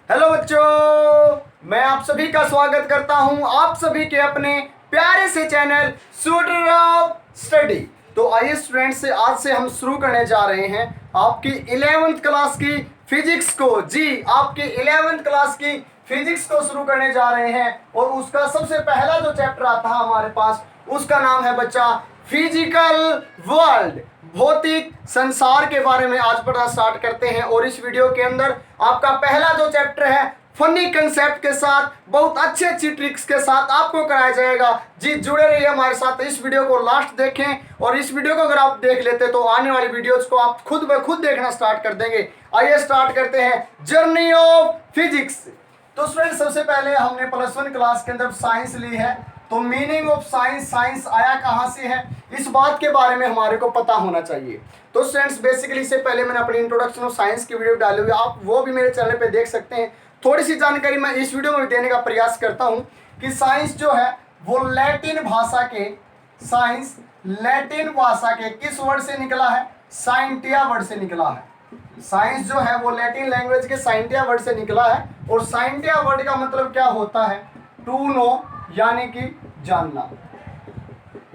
Hello बच्चों, मैं आप सभी का स्वागत करता हूं आप सभी के अपने प्यारे से चैनल शूटर ऑफ स्टडी। तो आइए स्टूडेंट्स, आज से हम शुरू करने जा रहे हैं आपकी 11th क्लास की फिजिक्स को। जी, आपकी 11th क्लास की फिजिक्स को शुरू करने जा रहे हैं और उसका सबसे पहला जो चैप्टर आता है हमारे पास, उसका नाम है बच्चा फिजिकल वर्ल्ड। भौतिक संसार के बारे में आज पढ़ना स्टार्ट करते हैं और इस वीडियो के अंदर आपका पहला जो चैप्टर है फनी कंसेप्ट के साथ, बहुत अच्छी अच्छी ट्रिक्स के साथ आपको कराया जाएगा। जी, जुड़े रहिए हमारे साथ, इस वीडियो को लास्ट देखें और इस वीडियो को अगर आप देख लेते तो आने वाली वीडियोस को आप खुद ब खुद देखना स्टार्ट कर देंगे। आइए स्टार्ट करते हैं जर्नी ऑफ फिजिक्स। तो स्टूडेंट, सबसे पहले हमने +1 क्लास के अंदर साइंस ली है, तो मीनिंग ऑफ साइंस, साइंस आया कहाँ से है, इस बात के बारे में हमारे को पता होना चाहिए। तो स्टूडेंट्स, बेसिकली इससे पहले मैंने अपनी इंट्रोडक्शन ऑफ साइंस की वीडियो डाली हुई है, आप वो भी मेरे चैनल पे देख सकते हैं। थोड़ी सी जानकारी मैं इस वीडियो में देने का प्रयास करता हूँ कि साइंस जो है वो लैटिन भाषा के, साइंस लैटिन भाषा के किस वर्ड से निकला है? साइंटिया वर्ड से निकला है। साइंस जो है वो लैटिन लैंग्वेज के साइंटिया वर्ड से निकला है और साइंटिया वर्ड का मतलब क्या होता है? टू नो, यानी कि जानना।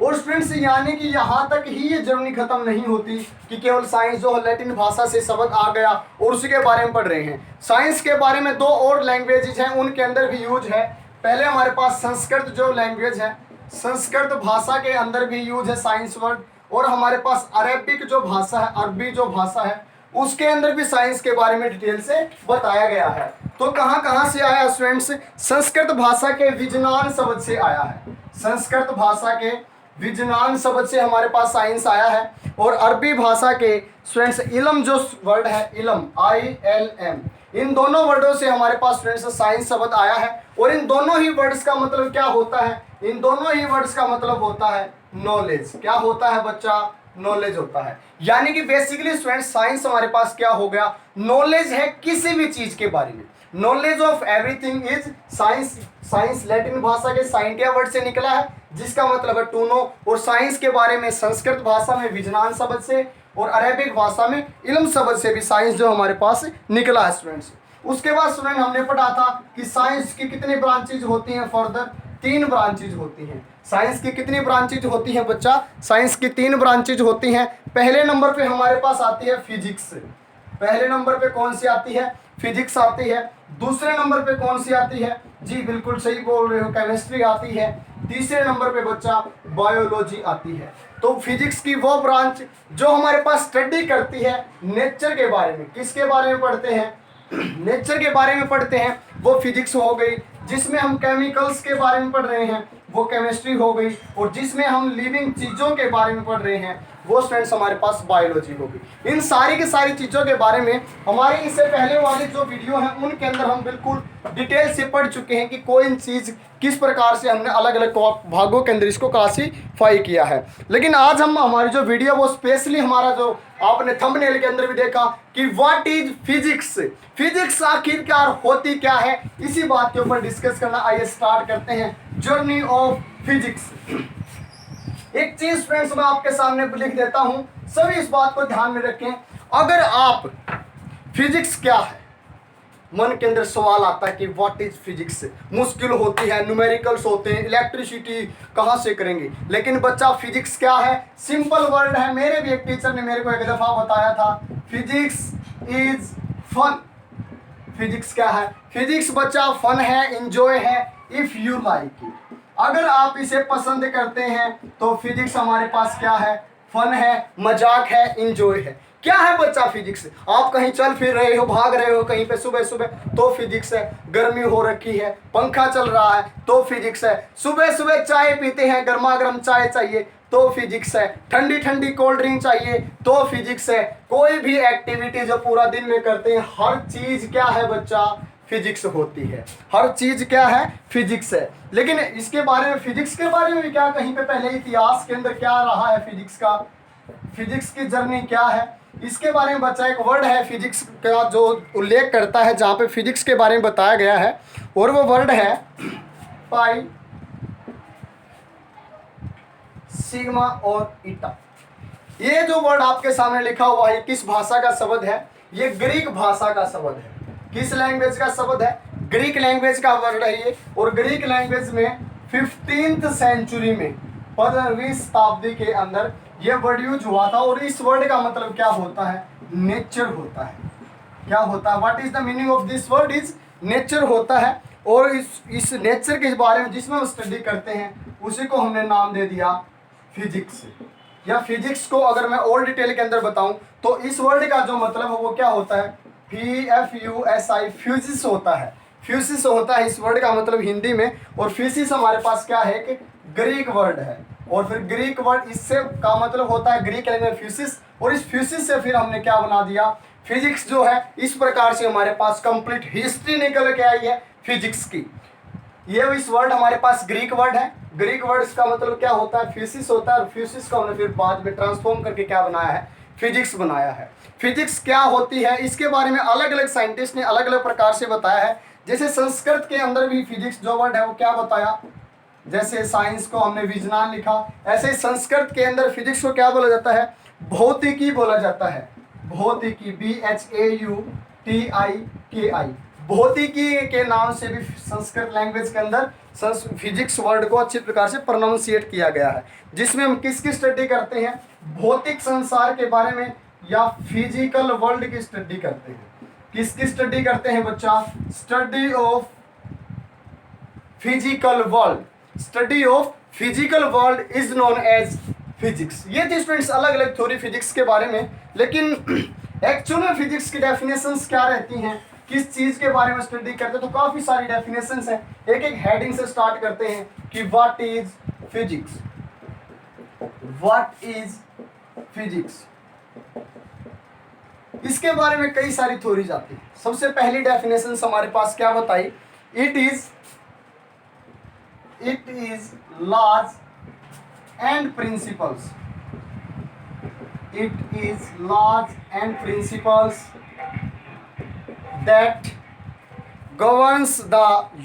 और स्टूडेंट्स, यानी कि यहाँ तक ही ये जर्नी खत्म नहीं होती कि केवल साइंस जो है लैटिन भाषा से शब्द आ गया और उसी के बारे में पढ़ रहे हैं। साइंस के बारे में 2 और लैंग्वेजेज हैं, उनके अंदर भी यूज है। पहले हमारे पास संस्कृत जो लैंग्वेज है, संस्कृत भाषा के अंदर भी यूज है साइंस वर्ड, और हमारे पास अरेबिक जो भाषा है, अरबी जो भाषा है, उसके अंदर भी साइंस के बारे में डिटेल से बताया गया है। तो कहाँ कहाँ से आया स्टूडेंट्स? संस्कृत भाषा के विज्ञान शब्द से आया है। संस्कृत भाषा के विज्ञान शब्द से हमारे पास साइंस आया है। और अरबी भाषा के स्टूडेंट्स इल्म जो वर्ड है, इल्म ILM, इन दोनों वर्डों से हमारे पास स्टूडेंट्स साइंस शब्द आया है। और इन दोनों ही वर्ड्स का मतलब क्या होता है? इन दोनों ही वर्ड्स का मतलब होता है नॉलेज। क्या होता है बच्चा? नॉलेज होता है। यानी कि बेसिकली स्टूडेंट, साइंस हमारे पास क्या हो गया? नॉलेज है किसी भी चीज के बारे में। Knowledge of everything is science. Science Latin भाषा के साइंटिया वर्ड से निकला है, जिसका मतलब है टू नो। और साइंस के बारे में संस्कृत भाषा में विज्ञान शब्द से और अरेबिक भाषा में इल्म शब्द से भी साइंस जो हमारे पास निकला है स्टूडेंट्स। उसके बाद स्टूडेंट हमने पढ़ा था कि साइंस की कितनी ब्रांचेज होती हैं? फर्दर 3 ब्रांचेज होती हैं। साइंस की कितनी ब्रांचेज होती हैं बच्चा? साइंस की 3 ब्रांचेज होती हैं। पहले नंबर पे हमारे पास आती है फिजिक्स। पहले नंबर पे कौन सी आती है? फिजिक्स आती है। दूसरे नंबर पे कौन सी आती है? जी बिल्कुल सही बोल रहे हो, केमिस्ट्री आती है। तीसरे नंबर पे बच्चा बायोलॉजी आती है। तो फिजिक्स की वो ब्रांच जो हमारे पास स्टडी करती है नेचर के बारे में। किसके बारे में पढ़ते हैं? नेचर के बारे में पढ़ते हैं, वो फिजिक्स हो गई। जिसमें हम केमिकल्स के बारे में पढ़ रहे हैं वो केमिस्ट्री हो गई। और जिसमें हम लिविंग चीज़ों के बारे में पढ़ रहे हैं वो स्टूडेंट्स हमारे पास बायोलॉजी होगी। इन सारी की सारी चीज़ों के बारे में हमारे इससे पहले वाले जो वीडियो हैं उनके अंदर हम बिल्कुल डिटेल से पढ़ चुके हैं कि कोई चीज़ किस प्रकार से हमने अलग अलग भागों के अंदर इसको क्लासीफाई किया है। लेकिन आज हम हमारी जो वीडियो वो स्पेशली हमारा जो आपने थंबनेल के अंदर भी देखा कि व्हाट इज फिजिक्स, फिजिक्स आखिरकार होती क्या है, इसी बात के ऊपर डिस्कस करना। आइए स्टार्ट करते हैं जर्नी ऑफ फिजिक्स। एक चीज फ्रेंड्स मैं आपके सामने लिख देता हूं, सभी इस बात को ध्यान में रखें। अगर आप फिजिक्स क्या है, मन के अंदर सवाल आता है कि व्हाट इज फिजिक्स, मुश्किल होती है, न्यूमेरिकल्स होते हैं, इलेक्ट्रिसिटी कहाँ से करेंगे। लेकिन बच्चा फिजिक्स क्या है? सिंपल वर्ड है। मेरे भी एक टीचर ने मेरे को एक दफा बताया था, फिजिक्स इज फन। फिजिक्स क्या है? फिजिक्स बच्चा फन है, एंजॉय है, इफ यू लाइक इट। अगर आप इसे पसंद करते हैं तो फिजिक्स हमारे पास क्या है? फन है, मजाक है, एंजॉय है। क्या है बच्चा फिजिक्स? आप कहीं चल फिर रहे हो, भाग रहे हो कहीं पे सुबह सुबह, तो फिजिक्स है। गर्मी हो रखी है, पंखा चल रहा है, तो फिजिक्स है। सुबह सुबह चाय पीते हैं, गर्मा गर्म चाय चाहिए, तो फिजिक्स है। ठंडी ठंडी कोल्ड ड्रिंक चाहिए, तो फिजिक्स है। कोई भी एक्टिविटी जो पूरा दिन में करते हैं, हर चीज क्या है बच्चा? फिजिक्स होती है। हर चीज क्या है? फिजिक्स है। लेकिन इसके बारे में, फिजिक्स के बारे में भी क्या कहीं पे पहले इतिहास के अंदर क्या रहा है फिजिक्स का, फिजिक्स की जर्नी क्या है, इसके बारे में बच्चा एक वर्ड है फिजिक्स का जो उल्लेख करता है, जहाँ पे फिजिक्स के बारे में बताया गया है, और वो वर्ड है पाई, सिग्मा और ईटा। ये जो वर्ड आपके सामने लिखा हुआ है किस भाषा का शब्द है? ये ग्रीक भाषा का शब्द है। किस लैंग्वेज का शब्द है? ग्रीक लैंग्वेज का वर्ड है ये। और ग्रीक लैंग्वेज में 15th सेंचुरी में, 15वीं शताब्दी के अंदर ये वर्ड यूज हुआ था। और इस वर्ड का मतलब क्या होता है? नेचर होता है। क्या होता है? What is the meaning of this word? Is nature होता है। और इस नेचर के बारे में जिसमें हम स्टडी करते हैं उसी को हमने नाम दे दिया फिजिक्स। या फिजिक्स को अगर मैं और डिटेल के अंदर बताऊं तो इस वर्ड का जो मतलब है वो क्या होता है? FUSI, फ्यूजिस होता है। फ्यूजिस होता है इस वर्ड का मतलब हिंदी में। और फिजिक्स हमारे पास क्या है कि ग्रीक वर्ड है। और फिर ग्रीक वर्ड इससे का मतलब होता है ग्रीक लैंग्वेज फ्यूसिस। और इस फ्यूसिस से फिर हमने क्या बना दिया? फिजिक्स जो है। इस प्रकार से हमारे पास कंप्लीट हिस्ट्री निकल के आई है फिजिक्स की। ये इस वर्ड हमारे पास ग्रीक वर्ड है। ग्रीक वर्ड का मतलब क्या होता है? फ्यूसिस होता है। और फ्यूसिस को हमने फिर बाद में ट्रांसफॉर्म करके क्या बनाया है? फिजिक्स बनाया है। फिजिक्स क्या होती है इसके बारे में अलग अलग साइंटिस्ट ने अलग अलग प्रकार से बताया है। जैसे संस्कृत के अंदर भी फिजिक्स जो वर्ड है वो क्या बताया? जैसे साइंस को हमने विज्ञान लिखा, ऐसे संस्कृत के अंदर फिजिक्स को क्या बोला जाता है? भौतिकी बोला जाता है। भौतिकी, BHAUTIKI, भौतिकी के नाम से भी संस्कृत लैंग्वेज के अंदर फिजिक्स वर्ड को अच्छी प्रकार से प्रोनाउंसिएट किया गया है। जिसमें हम किसकी स्टडी करते हैं? भौतिक संसार के बारे में या फिजिकल वर्ल्ड की स्टडी करते हैं। किसकी स्टडी करते हैं बच्चा? Study of physical world. Study of physical world is known as physics. ये थी स्टूडेंट्स अलग अलग थ्योरी फिजिक्स के बारे में। लेकिन एक्चुअल में फिजिक्स की डेफिनेशंस क्या रहती हैं? किस चीज के बारे में स्टडी करते हैं? तो काफी सारी डेफिनेशंस हैं। एक एक हेडिंग से स्टार्ट करते हैं कि what is physics. What is physics, इसके बारे में कई सारी थ्योरीज आती हैं। सबसे पहली डेफिनेशन हमारे पास क्या बताई? It is laws and principles. It is laws and principles that governs the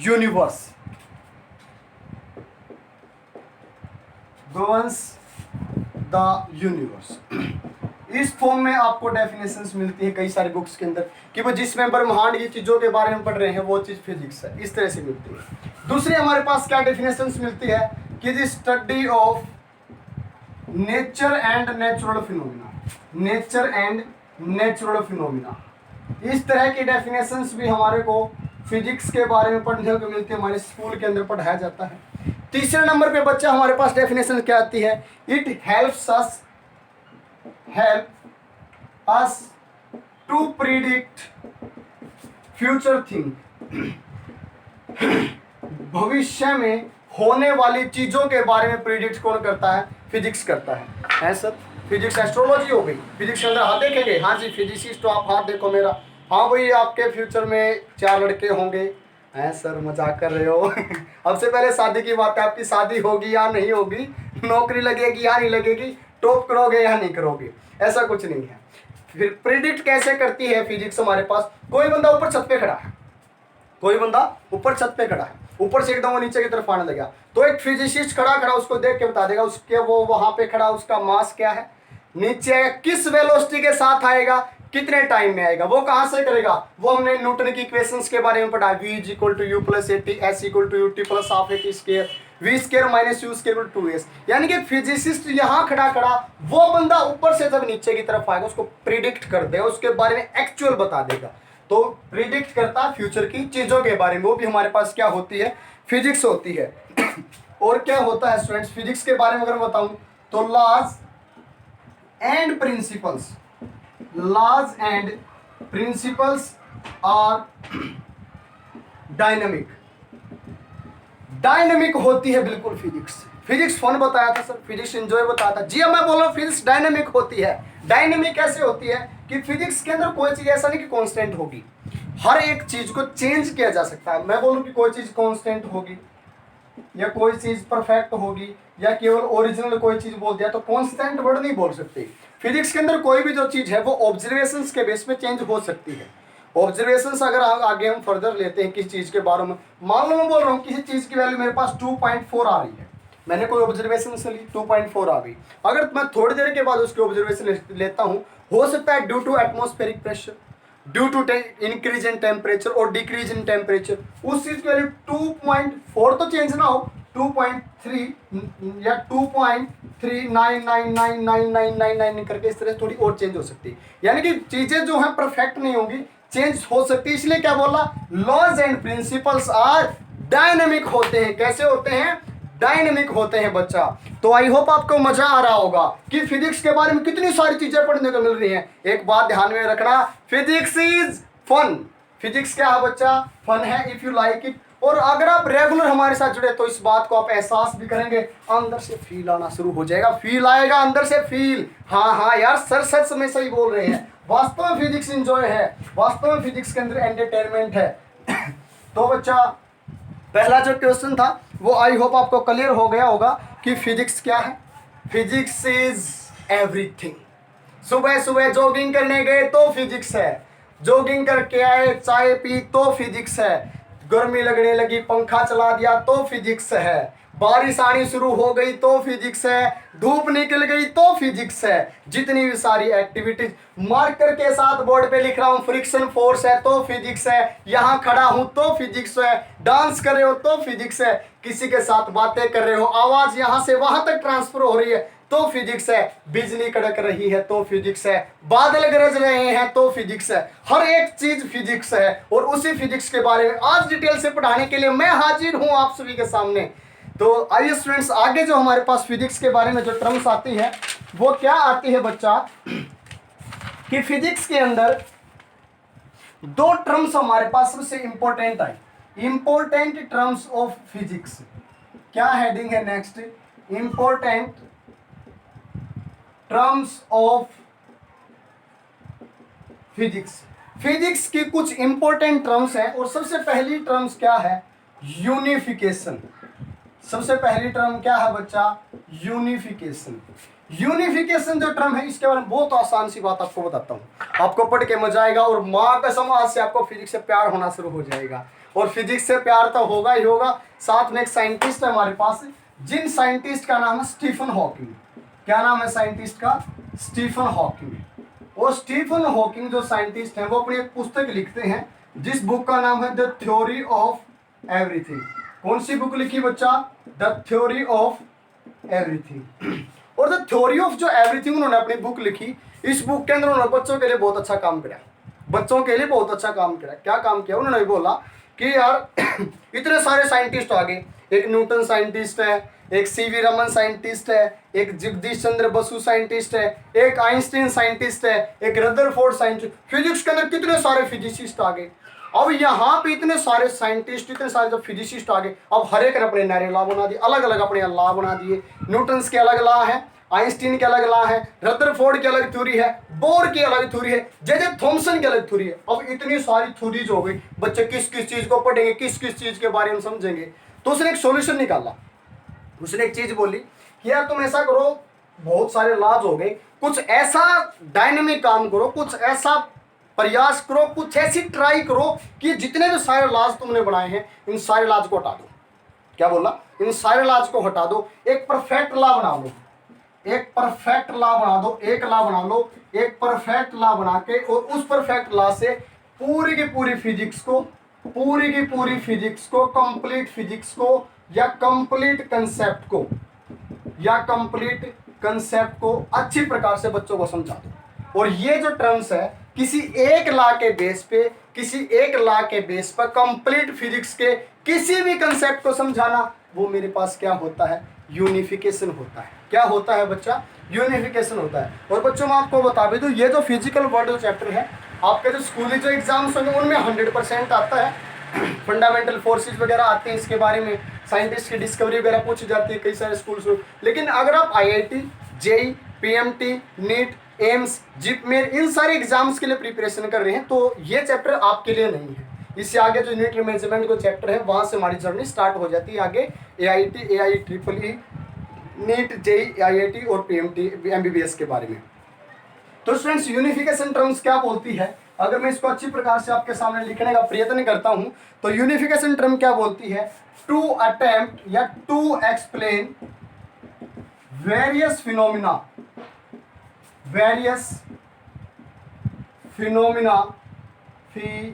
universe. Governs the universe. इस फॉर्म में आपको डेफिनेशंस मिलती है कई सारी बुक्स के अंदर कि वो जिसमें ब्रह्मांड की चीज़ों के बारे में पढ़ रहे हैं वो चीज़ फिजिक्स है। इस तरह से मिलती है। दूसरी हमारे पास क्या डेफिनेशंस मिलती है कि the study of nature and natural phenomena. Nature and natural phenomena, इस तरह की डेफिनेशंस भी हमारे को फिजिक्स के बारे में पढ़ने को मिलती है। हमारे स्कूल के अंदर पढ़ाया जाता है। तीसरे नंबर पे बच्चा हमारे पास डेफिनेशन क्या आती है? It helps us to predict future thing. भविष्य में होने वाली चीजों के बारे में प्रिडिक्ट कौन करता है? फिजिक्स करता है सर। फिजिक्स एस्ट्रोलॉजी हो गई। फिजिक्स के अंदर हाथ देखेंगे? हाँ जी फिजिसिस्ट, तो आप हाथ देखो मेरा। हाँ भाई आपके फ्यूचर में 4 लड़के होंगे। हैं सर मजाक कर रहे हो? अब से पहले शादी की बात है। आपकी शादी होगी या नहीं होगी, नौकरी लगेगी या नहीं लगेगी, टॉप करोगे या नहीं करोगे, ऐसा कुछ नहीं है। फिर प्रिडिक्ट कैसे करती है फिजिक्स हमारे पास? कोई बंदा ऊपर छत पे खड़ा है, कोई बंदा ऊपर छत पे खड़ा है, ऊपर से एकदम वो नीचे की तरफ आने लगा, तो एक फिजिसिस्ट खड़ा उसको देख के बता देगा उसके वो वहां पे खड़ा उसका मास क्या है, नीचे आएगा, किस वेलोसिटी के साथ आएगा, कितने टाइम में आएगा, वो कहां से करेगा? वो हमने न्यूटन की इक्वेशंस के बारे में पढ़ा। v = u + at, s = ut + ½ at square, v² - u² = 2s। यानी कि फिजिसिस्ट यहाँ खड़ा वो बंदा ऊपर से जब नीचे की तरफ आएगा उसको प्रिडिक्ट कर देगा, उसके बारे में एक्चुअल बता देगा। तो प्रिडिक्ट करता फ्यूचर की चीजों के बारे में, वो भी हमारे पास क्या होती है? फिजिक्स होती है। और क्या होता है स्टूडेंट्स फिजिक्स के बारे में अगर बताऊं तो laws and principles. Laws and principles are dynamic. Dynamic होती है बिल्कुल फिजिक्स। फिजिक्स फन बताया था सर, फिजिक्स एंजॉय बताया था जी। अब मैं बोल रहा हूँ फिजिक्स डायनामिक होती है। डायनामिक कैसे होती है कि फिजिक्स के अंदर कोई चीज ऐसा नहीं कि कांस्टेंट होगी, हर एक चीज को चेंज किया जा सकता है। मैं बोलूँ कि कोई चीज कांस्टेंट होगी या कोई चीज परफेक्ट होगी या केवल ओरिजिनल कोई चीज बोल दिया तो कांस्टेंट वर्ड नहीं बोल सकते। फिजिक्स के अंदर कोई भी जो चीज है वो ऑब्जर्वेशंस के बेस पे चेंज हो सकती है। ऑब्जर्वेशंस अगर आगे हम फर्दर लेते हैं किस चीज के बारे में, मान लो मैं बोल रहा हूँ किसी चीज की वैल्यू मेरे पास 2.4 आ रही है, मैंने कोई ऑब्जर्वेशन से ली 2.4 आ गई, अगर मैं थोड़ी देर के बाद उसकी ऑब्जर्वेशन लेता हूँ, हो सकता है due to atmospheric pressure, due to increase in temperature और डिक्रीज इन टेम्परेचर, उस चीज के वैल्यू 2.4 तो चेंज ना हो, 2.3 या 2.39999999 करके इस तरह से थोड़ी और चेंज हो सकती है। यानी कि चीजें जो है परफेक्ट नहीं होंगी, चेंज हो सकती है। इसलिए क्या बोला, laws and principles are dynamic होते हैं। कैसे होते हैं, डायनेमिक होते हैं बच्चा। तो आई होप आपको मजा आ रहा होगा कि फिजिक्स के बारे में कितनी सारी चीजें पढ़ने को मिल रही हैं। एक बात ध्यान में रखना, फिजिक्स इज फन। फिजिक्स क्या है बच्चा, फन है इफ यू लाइक इट। और अगर आप रेगुलर हमारे साथ जुड़े तो इस बात को आप एहसास भी करेंगे, अंदर से फील आना शुरू हो जाएगा, फील आएगा अंदर से फील। हाँ हाँ यार, सर सच में सही बोल रहे हैं, वास्तव में फिजिक्स एंजॉय है, वास्तव में फिजिक्स के अंदर एंटरटेनमेंट है। तो बच्चा पहला जो क्वेश्चन था वो आई होप आपको क्लियर हो गया होगा कि फिजिक्स क्या है। Physics is everything. सुबह सुबह जॉगिंग करने गए तो फिजिक्स है, जॉगिंग करके आए चाय पी तो फिजिक्स है, गर्मी लगने लगी पंखा चला दिया तो फिजिक्स है, बारिश आनी शुरू हो गई तो फिजिक्स है, धूप निकल गई तो फिजिक्स है। जितनी भी सारी एक्टिविटीज, मार्कर के साथ बोर्ड पे लिख रहा हूं फ्रिक्शन फोर्स है तो फिजिक्स है, यहां खड़ा हूं तो फिजिक्स है, डांस कर रहे हो तो फिजिक्स है, किसी के साथ बातें कर रहे हो आवाज यहां से वहां तक ट्रांसफर हो रही है तो फिजिक्स है, बिजली कड़क रही है तो फिजिक्स है, बादल गरज रहे हैं तो फिजिक्स है, हर एक चीज फिजिक्स है। और उसी फिजिक्स के बारे में आज डिटेल से पढ़ाने के लिए मैं हाजिर हूं आप सभी के सामने। तो आइए स्टूडेंट्स, आगे जो हमारे पास फिजिक्स के बारे में जो टर्म्स आती है वो क्या आती है बच्चा, कि फिजिक्स के अंदर दो टर्म्स हमारे पास सबसे important I, important terms of physics. क्या हेडिंग है next, important terms of physics. Physics की कुछ इंपॉर्टेंट टर्म्स हैं और सबसे पहली टर्म्स क्या है, यूनिफिकेशन। सबसे पहली टर्म क्या है बच्चा, यूनिफिकेशन। यूनिफिकेशन जो टर्म है इसके बारे में बहुत आसान सी बात आपको बताता हूँ, आपको पढ़ के मजा आएगा और माँ कसम आज से आपको फिजिक्स से प्यार होना शुरू हो जाएगा। और फिजिक्स से प्यार तो होगा ही होगा, साथ में एक साइंटिस्ट है हमारे पास, जिन साइंटिस्ट का नाम है स्टीफन हॉकिंग। क्या नाम है साइंटिस्ट का, स्टीफन हॉकिंग। और स्टीफन हॉकिंग जो साइंटिस्ट हैं वो अपनी एक पुस्तक लिखते हैं जिस बुक का नाम है द थ्योरी ऑफ एवरीथिंग। कौन सी बुक लिखी बच्चा, द थ्योरी ऑफ एवरीथिंग। और द थ्योरी ऑफ जो एवरीथिंग उन्होंने अपनी बुक लिखी, इस बुक के अंदर उन्होंने बच्चों के लिए बहुत अच्छा काम किया, बच्चों के लिए बहुत अच्छा काम किया। क्या काम किया उन्होंने, बोला कि यार इतने सारे साइंटिस्ट आ गए, एक न्यूटन साइंटिस्ट है, एक सीवी रमन साइंटिस्ट है, एक जगदीश चंद्र बसु साइंटिस्ट है, एक आइंस्टीन साइंटिस्ट है, एक रदरफोर्ड साइंटिस्ट। फिजिक्स के अंदर कितने सारे फिजिसिस्ट आ गए। अब यहाँ पे इतने सारे साइंटिस्ट, इतने सारे जो फिजिसिस्ट आ गए, अब हर एक ने अपने नए लॉ बना दिए, अलग अलग अपने लॉ बना दिए। न्यूटन्स के अलग लॉ है, आइंस्टीन के अलग लॉ है, रदरफोर्ड की अलग थ्योरी है, बोर की अलग थ्योरी है, जे थॉमसन की अलग थ्योरी है। अब इतनी सारी थ्योरीज हो गई, बच्चे किस किस चीज को पढ़ेंगे, किस किस चीज के बारे में समझेंगे। तो उसने एक सॉल्यूशन निकाला, उसने एक चीज बोली कि यार तुम ऐसा करो, बहुत सारे लॉज हो गए, कुछ ऐसा डायनेमिक काम करो, कुछ ऐसा प्रयास करो, कुछ ऐसी ट्राई करो कि जितने भी सारे लॉज तुमने बनाए हैं इन सारे लॉज को हटा दो। क्या बोला, इन सारे लॉज को हटा दो, एक परफेक्ट लॉ बना लो, एक परफेक्ट लॉ बना दो, एक लॉ बना लो, एक परफेक्ट लॉ बना के और उस परफेक्ट लॉ से पूरी की पूरी फिजिक्स को, पूरी की पूरी फिजिक्स को, कंप्लीट फिजिक्स को या कंप्लीट कंसेप्ट को, या कंप्लीट कंसेप्ट को अच्छी प्रकार से बच्चों को समझा दो। और ये जो टर्म्स है किसी एक लॉ के बेस पे, किसी एक लॉ के बेस पर कंप्लीट फिजिक्स के किसी भी कंसेप्ट को समझाना, वो मेरे पास क्या होता है, यूनिफिकेशन होता है। क्या होता है बच्चा, यूनिफिकेशन होता है। और बच्चों मैं आपको बता भी दूं, ये जो फिजिकल वर्ल्ड चैप्टर है आपके जो स्कूली जो एग्जाम्स होंगे उनमें 100% आता है। फंडामेंटल फोर्सेस वगैरह आते हैं, इसके बारे में साइंटिस्ट की डिस्कवरी वगैरह पूछी जाती है कई सारे स्कूल्स में। लेकिन अगर आप IIT, JEE, PMT, NEET, AIIMS, JIPMER इन सारे एग्जाम्स के लिए प्रिपरेशन कर रहे हैं तो ये चैप्टर आपके लिए नहीं है। इससे आगे जो यूनिट मैनेजमेंट का चैप्टर है वहाँ से हमारी जर्नी स्टार्ट हो जाती है आगे AIT, AIEEE, NEET, JEE, IIT और PMT, MBBS के बारे में। तो स्टूडेंट्स यूनिफिकेशन टर्म्स क्या बोलती है, अगर मैं इसको अच्छी प्रकार से आपके सामने लिखने का प्रयत्न करता हूं तो यूनिफिकेशन टर्म क्या बोलती है, टू अटेम्प्ट या to explain various phenomena phenomena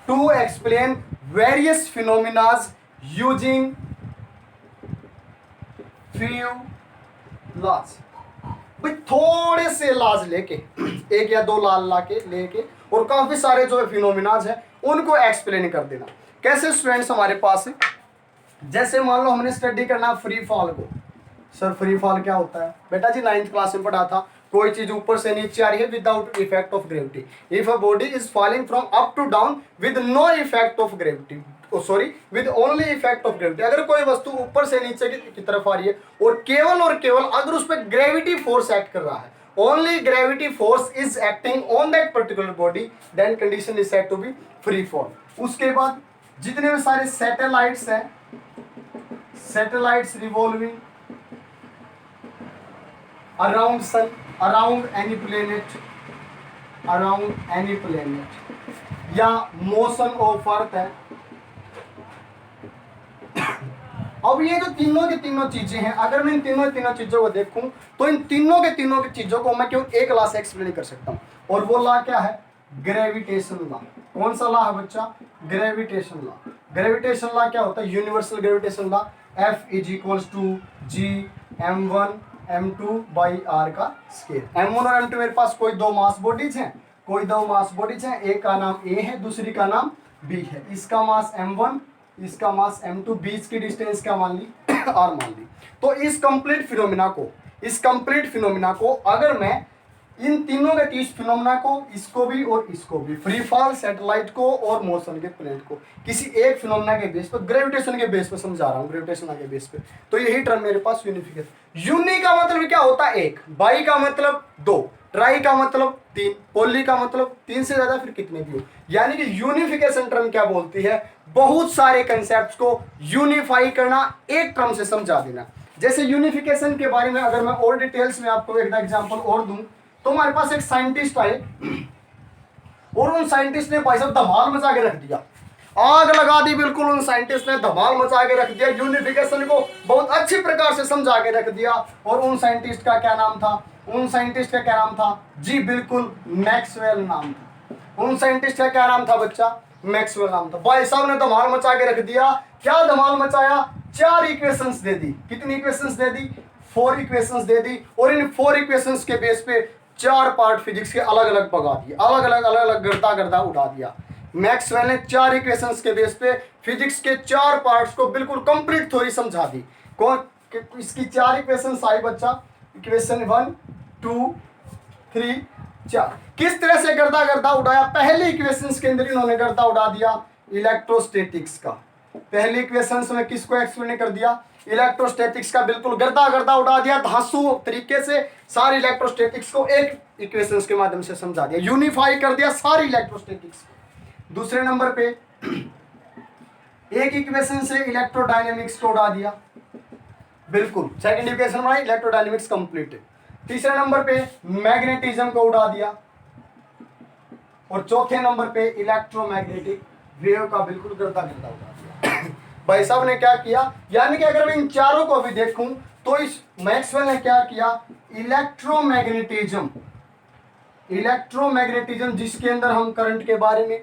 to explain various phenomena using few laws। भाई थोड़े से लाज लेके, एक या दो लाल लेके और काफी सारे जो फिनोमिनाज है उनको एक्सप्लेन कर देना। कैसे स्टूडेंट्स हमारे पास है, जैसे मान लो हमने स्टडी करना फ्री फॉल को। सर फ्री फॉल क्या होता है बेटा जी, 9th क्लास में पढ़ा था। कोई चीज ऊपर से नीचे आ रही है without effect of gravity. If a body is falling from up to down with no effect of gravity, with only effect of gravity. अगर कोई वस्तु ऊपर से नीचे की तरफ आ रही है और केवल अगर उस पर ग्रेविटी फोर्स एक्ट कर रहा है, only gravity force is acting on that particular body, then condition is said to be free fall. उसके बाद जितने भी सारे सैटेलाइट्स हैं, satellites revolving around sun, around any planet या मोशन ऑफ अर्थ है। अब ये जो तीनों की तीनों चीजें हैं, अगर मैं इन तीनों चीजों को देखूं तो इन तीनों की चीजों को मैं केवल एक लॉ से एक्सप्लेन कर सकता हूं, और वो लॉ क्या है, ग्रेविटेशन लॉ। कौन सा लॉ है बच्चा, ग्रेविटेशन लॉ। ग्रेविटेशन लॉ क्या होता है, universal gravitation law, F = G m1 m2 by r का स्केल। m1 और m2 मेरे पास कोई दो मास बॉडीज हैं, एक का नाम A है, दूसरी का नाम B है। इसका मास m1, इसका मास m2, बीच की डिस्टेंस क्या मान ली, r मान ली। तो इस कंप्लीट फिनोमिना को अगर मैं इन तीनों के 30 फिनोमिना को, इसको भी और इसको भी, फ्री फॉल, सैटेलाइट को और मोशन के प्लेनेट को, किसी एक फिनोमिना के बेस पर, ग्रेविटेशन के बेस पर समझा रहा हूँ, ग्रेविटेशन के बेस पे, तो यही टर्म मेरे पास यूनिफिकेशन। यूनि का मतलब क्या होता है, एक, बाई का मतलब दो, ट्राई का मतलब तीन, पोली का मतलब तीन से ज्यादा, फिर कितने भी हो। यानी कि यूनिफिकेशन टर्म क्या बोलती है, बहुत सारे कंसेप्ट को यूनिफाई करना, एक टर्म से समझा देना। जैसे यूनिफिकेशन के बारे में अगर मैं और डिटेल्स में आपको एक एग्जांपल और दूं, तो हमारे पास एक साइंटिस्ट आए और उन साइंटिस्ट ने भाई साहब धमाल मचा के रख दिया, आग लगा दी, बिल्कुल उन साइंटिस्ट ने धमाल मचा के रख दिया, यूनिफिकेशन को बहुत अच्छी प्रकार से समझा के रख दिया। और उन साइंटिस्ट का क्या नाम था, जी बिल्कुल मैक्सवेल नाम था। उन साइंटिस्ट का क्या नाम था बच्चा, मैक्सवेल नाम था। भाई साहब ने धमाल मचा के रख दिया। क्या धमाल मचाया, 4 इक्वेशंस दे दी। कितनी इक्वेशंस दे दी, 4 इक्वेशंस दे दी। और इन 4 इक्वेशंस के बेस पे 4 पार्ट फिजिक्स के अलग अलग भगा दिए, अलग अलग गर्दा उड़ा दिया। मैक्सवेल ने 4 इक्वेशंस के बेस पे फिजिक्स के 4 पार्ट्स को बिल्कुल कंप्लीट थ्योरी समझा दी। कौन, इसकी 4 इक्वेशंस आई बच्चा, इक्वेशन 1 2 3 4। किस तरह से गर्दा उड़ाया, पहले इक्वेशंस के अंदर इन्होंने गर्दा उड़ा दिया इलेक्ट्रोस्टैटिक्स का। पहले इक्वेशंस में किसको एक्सप्लेन कर दिया, इलेक्ट्रोस्टैटिक्स का बिल्कुल गर्दा उड़ा दिया, धांसू तरीके से सारी इलेक्ट्रोस्टैटिक्स को एक इक्वेशंस के माध्यम से समझा दिया, यूनिफाई कर दिया सारी इलेक्ट्रोस्टैटिक्स। दूसरे नंबर पे एक इक्वेशन से इलेक्ट्रोडायनेमिक्स को उड़ा दिया, बिल्कुल सेकंड इक्वेशन बनाई, इलेक्ट्रोडायनेमिक्स कंप्लीट है। तीसरे नंबर पे मैग्नेटिज्म को उड़ा दिया, और चौथे नंबर पे इलेक्ट्रोमैग्नेटिक वेव का बिल्कुल गर्दा उड़ा दिया। भाई साहब ने क्या किया, यानी कि अगर मैं इन चारों को भी देखूं तो इस मैक्सवेल ने क्या किया, इलेक्ट्रोमैग्नेटिज्म जिसके अंदर हम करंट के बारे में,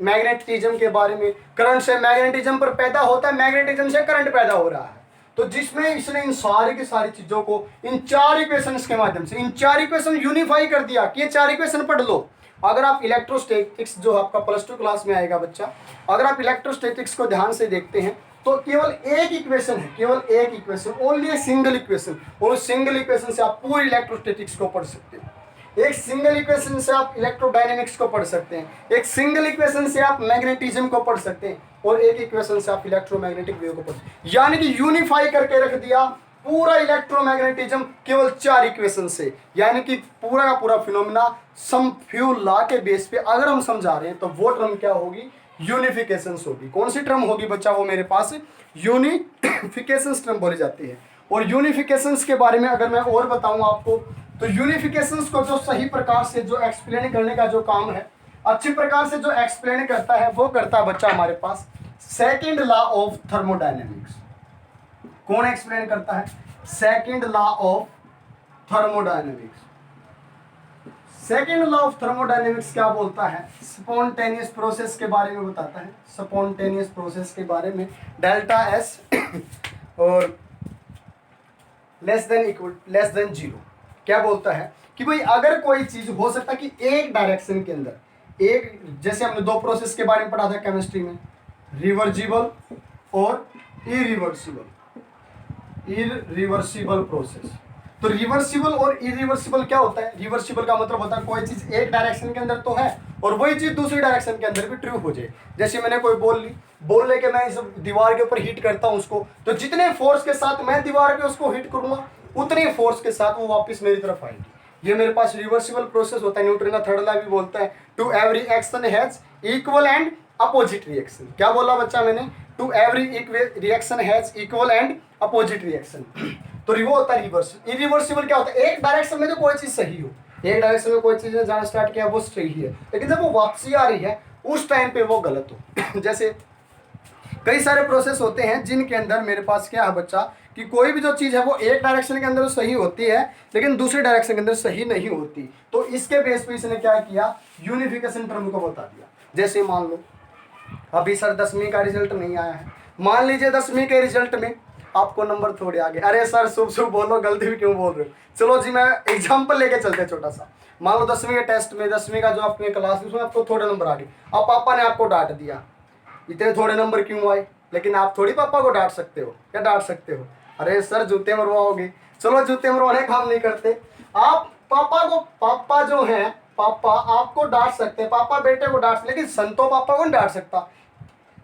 मैग्नेटिज्म के बारे में, करंट से मैग्नेटिज्म पर पैदा होता है, मैग्नेटिज्म से करंट पैदा हो रहा है, तो जिसमें इसने इन सारी की सारी चीजों को इन 4 इक्वेशंस के माध्यम से, इन 4 इक्वेशन यूनिफाई कर दिया कि ये 4 इक्वेशन पढ़ लो। अगर आप इलेक्ट्रोस्टैटिक्स जो आपका +2 क्लास में आएगा बच्चा, अगर आप इलेक्ट्रोस्टैटिक्स को ध्यान से देखते हैं तो केवल एक इक्वेशन है, केवल एक equation, only a single equation, और उस सिंगल इक्वेशन से आप पूरी इलेक्ट्रोस्टैटिक्स को पढ़ सकते हैं। एक सिंगल इक्वेशन से आप इलेक्ट्रोडायनेमिक्स को पढ़ सकते हैं, एक सिंगल इक्वेशन से आप मैग्नेटिज्म को पढ़ सकते हैं, और एक इक्वेशन से आप इलेक्ट्रोमैग्नेटिक वेव को पढ़ सकते हैं। यानी कि यूनिफाई करके रख दिया पूरा इलेक्ट्रोमैग्नेटिज्म केवल 4 इक्वेशन से। यानी कि पूरा का पूरा फिनोमिना सम फ्यू लॉ के बेस पे अगर हम समझा रहे हैं तो वो टर्म क्या होगी, यूनिफिकेशन होगी। कौन सी टर्म होगी बच्चा, वो मेरे पास यूनिफिकेशन टर्म बोली जाती है। और यूनिफिकेशंस के बारे में अगर मैं और बताऊं आपको, तो यूनिफिकेशंस को जो सही प्रकार से जो एक्सप्लेन करने का जो काम है, अच्छी प्रकार से जो एक्सप्लेन करता है, वो करता है बच्चा हमारे पास सेकंड लॉ ऑफ थर्मोडायनेमिक्स। कौन एक्सप्लेन करता है, second law of thermodynamics. Second law of thermodynamics क्या बोलता है? स्पॉन्टेनियस प्रोसेस के बारे में बताता है। स्पॉन्टेनियस प्रोसेस के बारे में डेल्टा एस और लेस देन जीरो क्या बोलता है कि भाई अगर कोई चीज हो सकता है कि एक डायरेक्शन के अंदर, एक जैसे हमने दो प्रोसेस के बारे में पढ़ा था केमिस्ट्री में, रिवर्सिबल और इरिवर्सिबल प्रोसेस। तो रिवर्सिबल और इरिवर्सिबल क्या होता है? रिवर्सिबल का मतलब होता है कोई चीज एक डायरेक्शन के अंदर तो है और वही चीज दूसरी डायरेक्शन के अंदर भी ट्रू हो जाए। जैसे मैंने कोई बोल लेके मैं इस दीवार के ऊपर हिट करता हूं उसको, तो जितने फोर्स के साथ मैं दीवार पे उसको हिट करूंगा उतने फोर्स के साथ वो वापस मेरी तरफ आएगी। ये मेरे पास रिवर्सिबल प्रोसेस होता है। न्यूटन का थर्ड लॉ भी बोलता है to every action has equal and opposite reaction. क्या बोला बच्चा मैंने? To every reaction has equal and opposite reaction. तो वो होता है रिवर्सिबल। इरिवर्सिबल क्या होता है? एक डायरेक्शन में तो कोई चीज सही हो, एक डायरेक्शन में कोई चीज ने जाना स्टार्ट किया वो सही है, लेकिन जब वो वापसी आ रही है उस टाइम पे वो गलत हो। जैसे कई सारे प्रोसेस होते हैं जिनके अंदर मेरे पास क्या है बच्चा कि कोई भी जो चीज़ है वो एक डायरेक्शन के अंदर सही होती है लेकिन दूसरे डायरेक्शन के अंदर सही नहीं होती। तो इसके बेस पे इसने क्या किया? यूनिफिकेशन टर्म को बता दिया। जैसे मान लो अभी सर 10वीं का रिजल्ट नहीं आया है, मान लीजिए 10वीं के रिजल्ट में आपको नंबर थोड़े आ गए। अरे सर शुभ शुभ बोलो, गलती भी क्यों बोल रहे हो? चलो जी मैं एग्जाम्पल लेके चलते हैं छोटा सा। मान लो 10वीं के टेस्ट में 10वीं का जो आपने क्लास उसमें आपको थोड़े नंबर आ गए। अब पापा ने आपको डांट दिया, इतने थोड़े नंबर क्यों आए? लेकिन आप थोड़ी पापा को डांट सकते हो, क्या डांट सकते हो? अरे सर जूते मरवाओगे। चलो जूते मरवाने काम नहीं करते आप। पापा जो है पापा आपको डांट सकते हैं, पापा बेटे को डांट सकते, लेकिन संतो पापा को नहीं डांट सकता।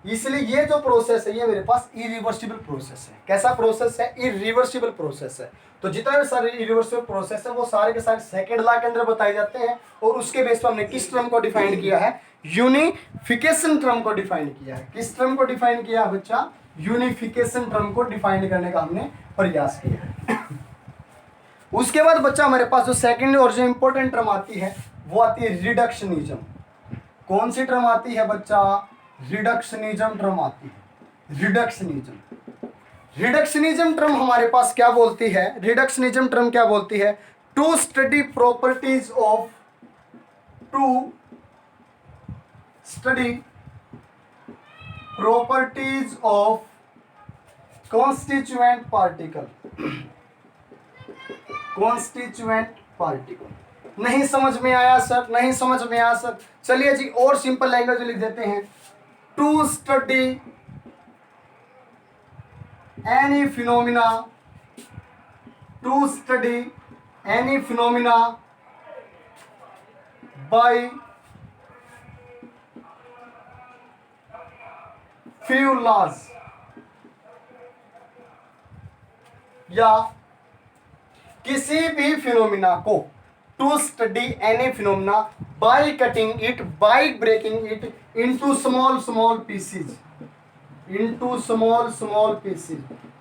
इसलिए ये जो प्रोसेस है ये मेरे पास इरिवर्सिबल प्रोसेस है। कैसा प्रोसेस है? इरिवर्सिबल प्रोसेस है। तो जितने भी सारे इरिवर्सिबल प्रोसेस है वो सारे के सारे सेकंड लॉ के अंदर बताए जाते हैं और उसके बेस पर हमने किस टर्म को डिफाइन किया है? यूनिफिकेशन टर्म को डिफाइन किया है। किस टर्म को डिफाइन किया बच्चा? यूनिफिकेशन टर्म को डिफाइन करने का हमने प्रयास किया है। उसके बाद बच्चा हमारे पास जो सेकंड और जो इंपॉर्टेंट टर्म आती है वो आती है रिडक्शनिज्म। कौन सी टर्म आती है बच्चा? रिडक्शनिज्म टर्म आती है। रिडक्शनिज्म टर्म हमारे पास क्या बोलती है? रिडक्शनिज्म टर्म क्या बोलती है? To study properties of constituent particle। नहीं समझ में आया सर? नहीं समझ में आया सर? चलिए जी और सिंपल लैंग्वेज में लिख देते हैं। To study any phenomena by few laws, या किसी भी फिनोमिना को to study any phenomena by cutting it, by breaking it into small pieces,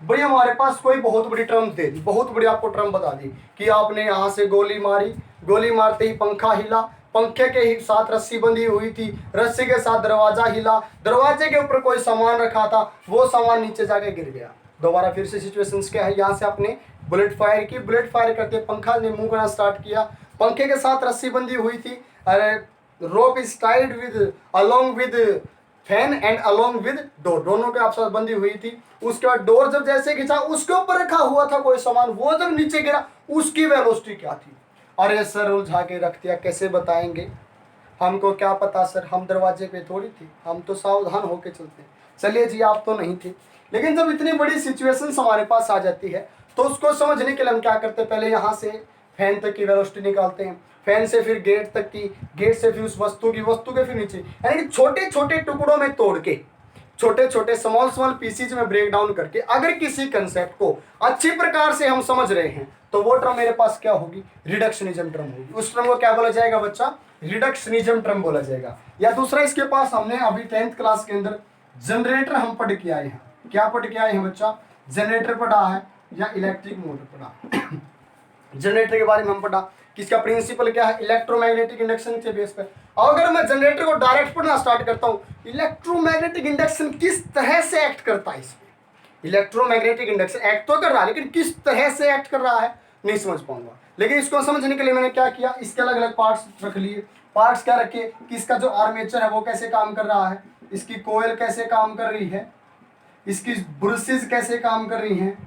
भाई हमारे पास कोई बहुत बड़ी टर्म दे दी, बहुत बड़ी आपको टर्म बता दी कि आपने यहां से गोली मारी, गोली मारते ही पंखा हिला, पंखे के ही साथ रस्सी बंधी हुई थी, रस्सी के साथ दरवाजा हिला, दरवाजे के ऊपर कोई सामान रखा था, वो सामान नीचे जाके गिर गया। दोबारा फिर से सिचुएशंस क्या है? यहाँ से आपने बुलेट फायर की, बुलेट फायर करते पंखा ने मूव करना स्टार्ट किया, पंखे के साथ रस्सी बंधी हुई थी, अरे rope is tied with along with fan and along with door, दोनों के आपस बंधी हुई थी। उसके बाद डोर जब जैसे खींचा उसके ऊपर रखा हुआ था कोई सामान, वो जब नीचे गिरा उसकी वेलोसिटी क्या थी? अरे सर उलझा के रख दिया, कैसे बताएंगे? हमको क्या पता सर, हम दरवाजे पे थोड़ी थे, हम तो सावधान होके चलते। चलिए जी आप तो नहीं थे, लेकिन जब इतनी बड़ी सिचुएशंस हमारे पास आ जाती है तो उसको समझने के लिए हम क्या करते हैं? पहले यहाँ से फैन तक की वेलोसिटी निकालते हैं, फैन से फिर गेट तक की, गेट से फिर उस वस्तु के फिर नीचे, यानी कि छोटे छोटे टुकड़ों में तोड़ के, छोटे छोटे स्मॉल पीसीज में ब्रेक डाउन करके अगर किसी कंसेप्ट को अच्छी प्रकार से हम समझ रहे हैं तो वो टर्म मेरे पास क्या होगी? रिडक्शनिज्म टर्म होगी। उस टर्म को क्या बोला जाएगा बच्चा? रिडक्शनिज्म टर्म बोला जाएगा। या दूसरा इसके पास हमने अभी 10th क्लास के अंदर जनरेटर हम पढ़ के आए हैं। क्या पढ़ के आए हैं बच्चा? जनरेटर पढ़ा है या इलेक्ट्रिक मोटर पढ़ा। जनरेटर के बारे में हम पढ़ा कि इसका प्रिंसिपल क्या है? इलेक्ट्रोमैग्नेटिक इंडक्शन के बेस पर। अगर मैं जनरेटर को डायरेक्ट पढ़ना स्टार्ट करता हूँ, इलेक्ट्रोमैग्नेटिक इंडक्शन किस तरह से एक्ट करता है इसमें, इलेक्ट्रोमैग्नेटिक इंडक्शन एक्ट तो कर रहा है लेकिन किस तरह से एक्ट कर रहा है नहीं समझ पाऊंगा। लेकिन इसको समझने के लिए मैंने क्या किया, इसके अलग अलग पार्ट्स रख लिए। पार्ट्स क्या रखे कि इसका जो आर्मेचर है वो कैसे काम कर रहा है, इसकी कोयल कैसे काम कर रही है, इसकी ब्रुसेस कैसे काम कर रही हैं,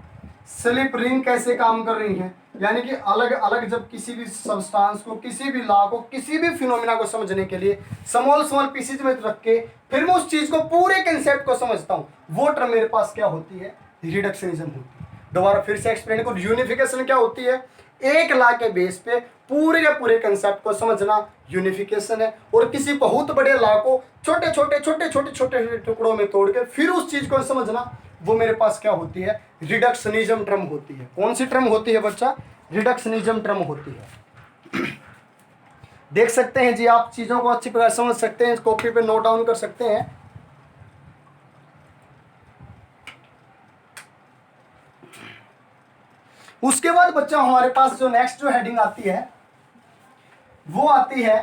स्लिप रिंग कैसे काम कर रही हैं। यानी कि अलग अलग जब किसी भी सब्सटेंस को, किसी भी लॉ को, किसी भी फिनोमिना को समझने के लिए स्मॉल स्मॉल पीसेज में रख के फिर मैं उस चीज को, पूरे कंसेप्ट को समझता हूँ, वो टर्म मेरे पास क्या होती है, रिडक्शनिज्म होती है। दोबारा फिर से एक्सप्लेन करूं, यूनिफिकेशन क्या होती है, एक लॉ के बेस पे पूरे के पूरे कंसेप्ट को समझना यूनिफिकेशन है। और किसी बहुत बड़े लॉ को छोटे छोटे छोटे छोटे छोटे टुकड़ों में तोड़ के फिर उस चीज को समझना, वो मेरे पास क्या होती है, रिडक्शनिज्म टर्म होती है। कौन सी टर्म होती है बच्चा, रिडक्शनिज्म टर्म होती है। देख सकते हैं जी, आप चीजों को अच्छी प्रकार समझ सकते हैं, कॉपी पे नोट डाउन कर सकते हैं। उसके बाद बच्चा हमारे पास जो नेक्स्ट जो हेडिंग आती है वो आती है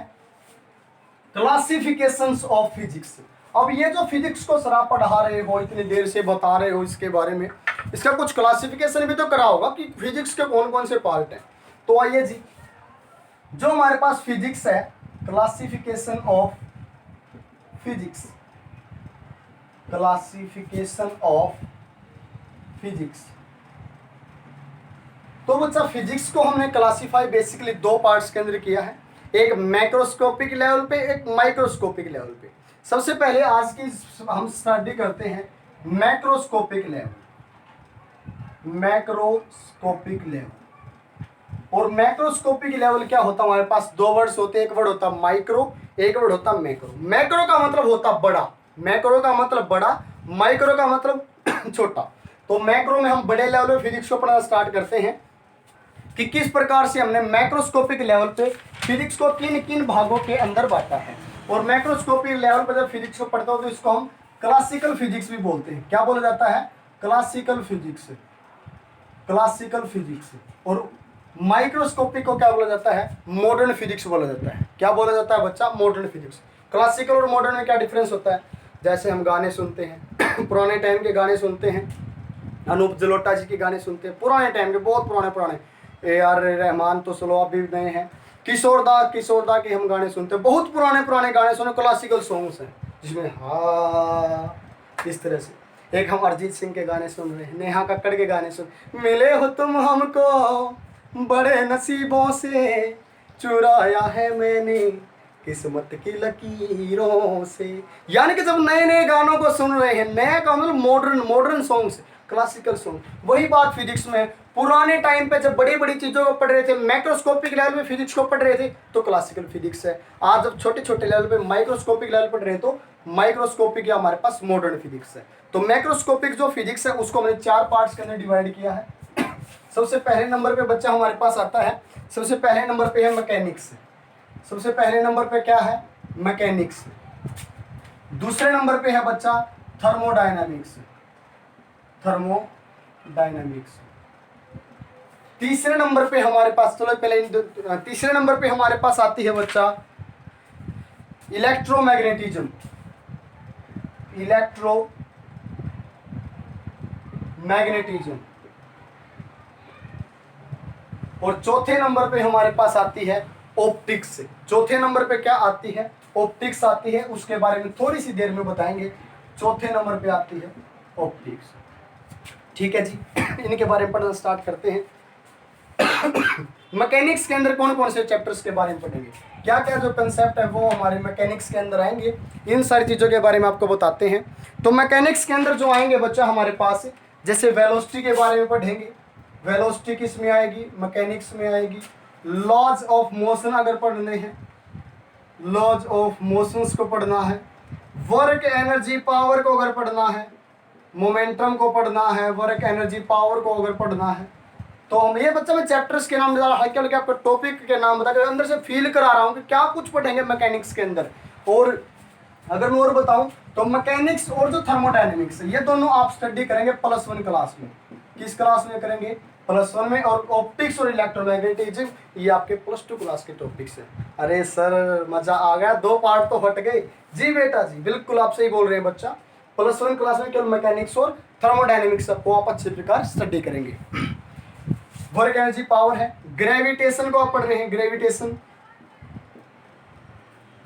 क्लासिफिकेशंस ऑफ फिजिक्स। अब ये जो फिजिक्स को सर आप पढ़ा रहे हो, इतनी देर से बता रहे हो इसके बारे में, इसका कुछ क्लासिफिकेशन भी तो करा होगा कि फिजिक्स के कौन कौन से पार्ट हैं। तो आइए जी, जो हमारे पास फिजिक्स है, classification of physics, classification of physics. तो बच्चा फिजिक्स को हमने क्लासिफाई बेसिकली दो पार्ट्स के अंदर किया है, एक मैक्रोस्कोपिक लेवल पे, एक माइक्रोस्कोपिक लेवल पे। सबसे पहले आज की हम स्टडी करते हैं मैक्रोस्कोपिक लेवल, मैक्रोस्कोपिक लेवल। और मैक्रोस्कोपिक लेवल क्या होता है, हमारे पास दो वर्ड्स होते हैं, एक वर्ड होता है माइक्रो, एक वर्ड होता है मैक्रो। मैक्रो का मतलब होता बड़ा, मैक्रो का मतलब बड़ा, माइक्रो का मतलब छोटा। तो मैक्रो में हम बड़े लेवल पे फिजिक्स को पढ़ना स्टार्ट करते हैं कि किस प्रकार से हमने मैक्रोस्कोपिक लेवल पे फिजिक्स को किन किन भागों के अंदर बांटा है। और मैक्रोस्कोपिक लेवल पर जब फिजिक्स को पढ़ते हो तो इसको हम क्लासिकल फिजिक्स भी बोलते हैं। क्या बोला जाता है, क्लासिकल फिजिक्स, क्लासिकल फिजिक्स। और माइक्रोस्कोपिक को क्या बोला जाता है, मॉडर्न फिजिक्स बोला जाता है। क्या बोला जाता है बच्चा, मॉडर्न फिजिक्स। क्लासिकल और मॉडर्न में क्या डिफरेंस होता है, जैसे हम गाने सुनते हैं पुराने टाइम के गाने सुनते हैं, अनूप जलोटा जी के गाने सुनते हैं, पुराने टाइम के, बहुत पुराने AR रहमान तो चलो अभी नए हैं, किशोर दा के हम गाने सुनते हैं, बहुत पुराने गाने सुने, क्लासिकल सॉन्ग्स हैं जिसमें हाँ इस तरह से। एक हम अरिजीत सिंह के गाने सुन रहे हैं, नेहा कक्कड़ के गाने सुन, मिले हो तुम हमको बड़े नसीबों से, चुराया है मैंने किस्मत की लकीरों से। यानी कि जब नए नए गानों को सुन रहे हैं, नया का मतलब मॉडर्न सॉन्ग्स, क्लासिकल सॉन्ग। वही बात फिजिक्स में, पुराने टाइम पे जब बड़ी बड़ी चीजों को पढ़ रहे थे, मैक्रोस्कोपिक लेवल पे फिजिक्स को पढ़ रहे थे तो क्लासिकल फिजिक्स है। आज जब छोटे छोटे लेवल पे माइक्रोस्कोपिक लेवल पढ़ रहे हैं तो माइक्रोस्कोपिक या हमारे पास मॉडर्न फिजिक्स है। तो मैक्रोस्कोपिक जो फिजिक्स है उसको हमने चार पार्ट्स के अंदर डिवाइड किया है। सबसे पहले नंबर पे बच्चा हमारे पास आता है, सबसे पहले नंबर पे है मैकेनिक्स। सबसे पहले नंबर पे क्या है, मैकेनिक्स। दूसरे नंबर पे है बच्चा थर्मोडायनामिक्स, थर्मोडायनामिक्स। तीसरे नंबर पे हमारे पास, चलो पहले तीसरे नंबर पे हमारे पास आती है बच्चा इलेक्ट्रोमैग्नेटिज्म, इलेक्ट्रोमैग्नेटिज्म। और चौथे नंबर पे हमारे पास आती है ऑप्टिक्स। चौथे नंबर पे क्या आती है, ऑप्टिक्स आती है, उसके बारे में थोड़ी सी देर में बताएंगे। चौथे नंबर पे आती है ऑप्टिक्स। ठीक है जी, इनके बारे में पढ़ना स्टार्ट करते हैं। मैकेनिक्स के अंदर कौन कौन से चैप्टर्स के बारे में पढ़ेंगे, क्या क्या जो कंसेप्ट है वो हमारे मैकेनिक्स के अंदर आएंगे, इन सारी चीज़ों के बारे में आपको बताते हैं। तो मैकेनिक्स के अंदर जो आएंगे बच्चा हमारे पास, जैसे वेलोसिटी के बारे में पढ़ेंगे, वेलोसिटी किस में आएगी, मैकेनिक्स में आएगी। लॉज ऑफ मोशन अगर पढ़ने हैं, लॉज ऑफ मोशंस को पढ़ना है। वर्क एनर्जी पावर को अगर पढ़ना है, मोमेंटम को पढ़ना है, वर्क एनर्जी पावर को अगर पढ़ना है। तो हम ये बच्चा मैं चैप्टर्स के नाम बता रहा हूँ, हल्के हल्के आपको टॉपिक के नाम बता के अंदर से फील करा रहा हूँ कि क्या कुछ पढ़ेंगे मैकेनिक्स के अंदर। और अगर मैं और बताऊं तो मैकेनिक्स और जो थर्मोडायनेमिक्स है ये दोनों आप स्टडी करेंगे +1 क्लास में। किस क्लास में करेंगे, +1 में। और ऑप्टिक्स और इलेक्ट्रोमैग्नेटिज्म ये आपके +2 क्लास के टॉपिक्स हैं। अरे सर मजा आ गया, 2 पार्ट तो हट गए। जी बेटा जी, बिल्कुल आप सही बोल रहे हैं बच्चा। +1 क्लास में केवल मैकेनिक्स और थर्मोडायनेमिक्स को आप अच्छे प्रकार स्टडी करेंगे। वर्क एनर्जी पावर है, ग्रेविटेशन को आप पढ़ रहे हैं, ग्रेविटेशन।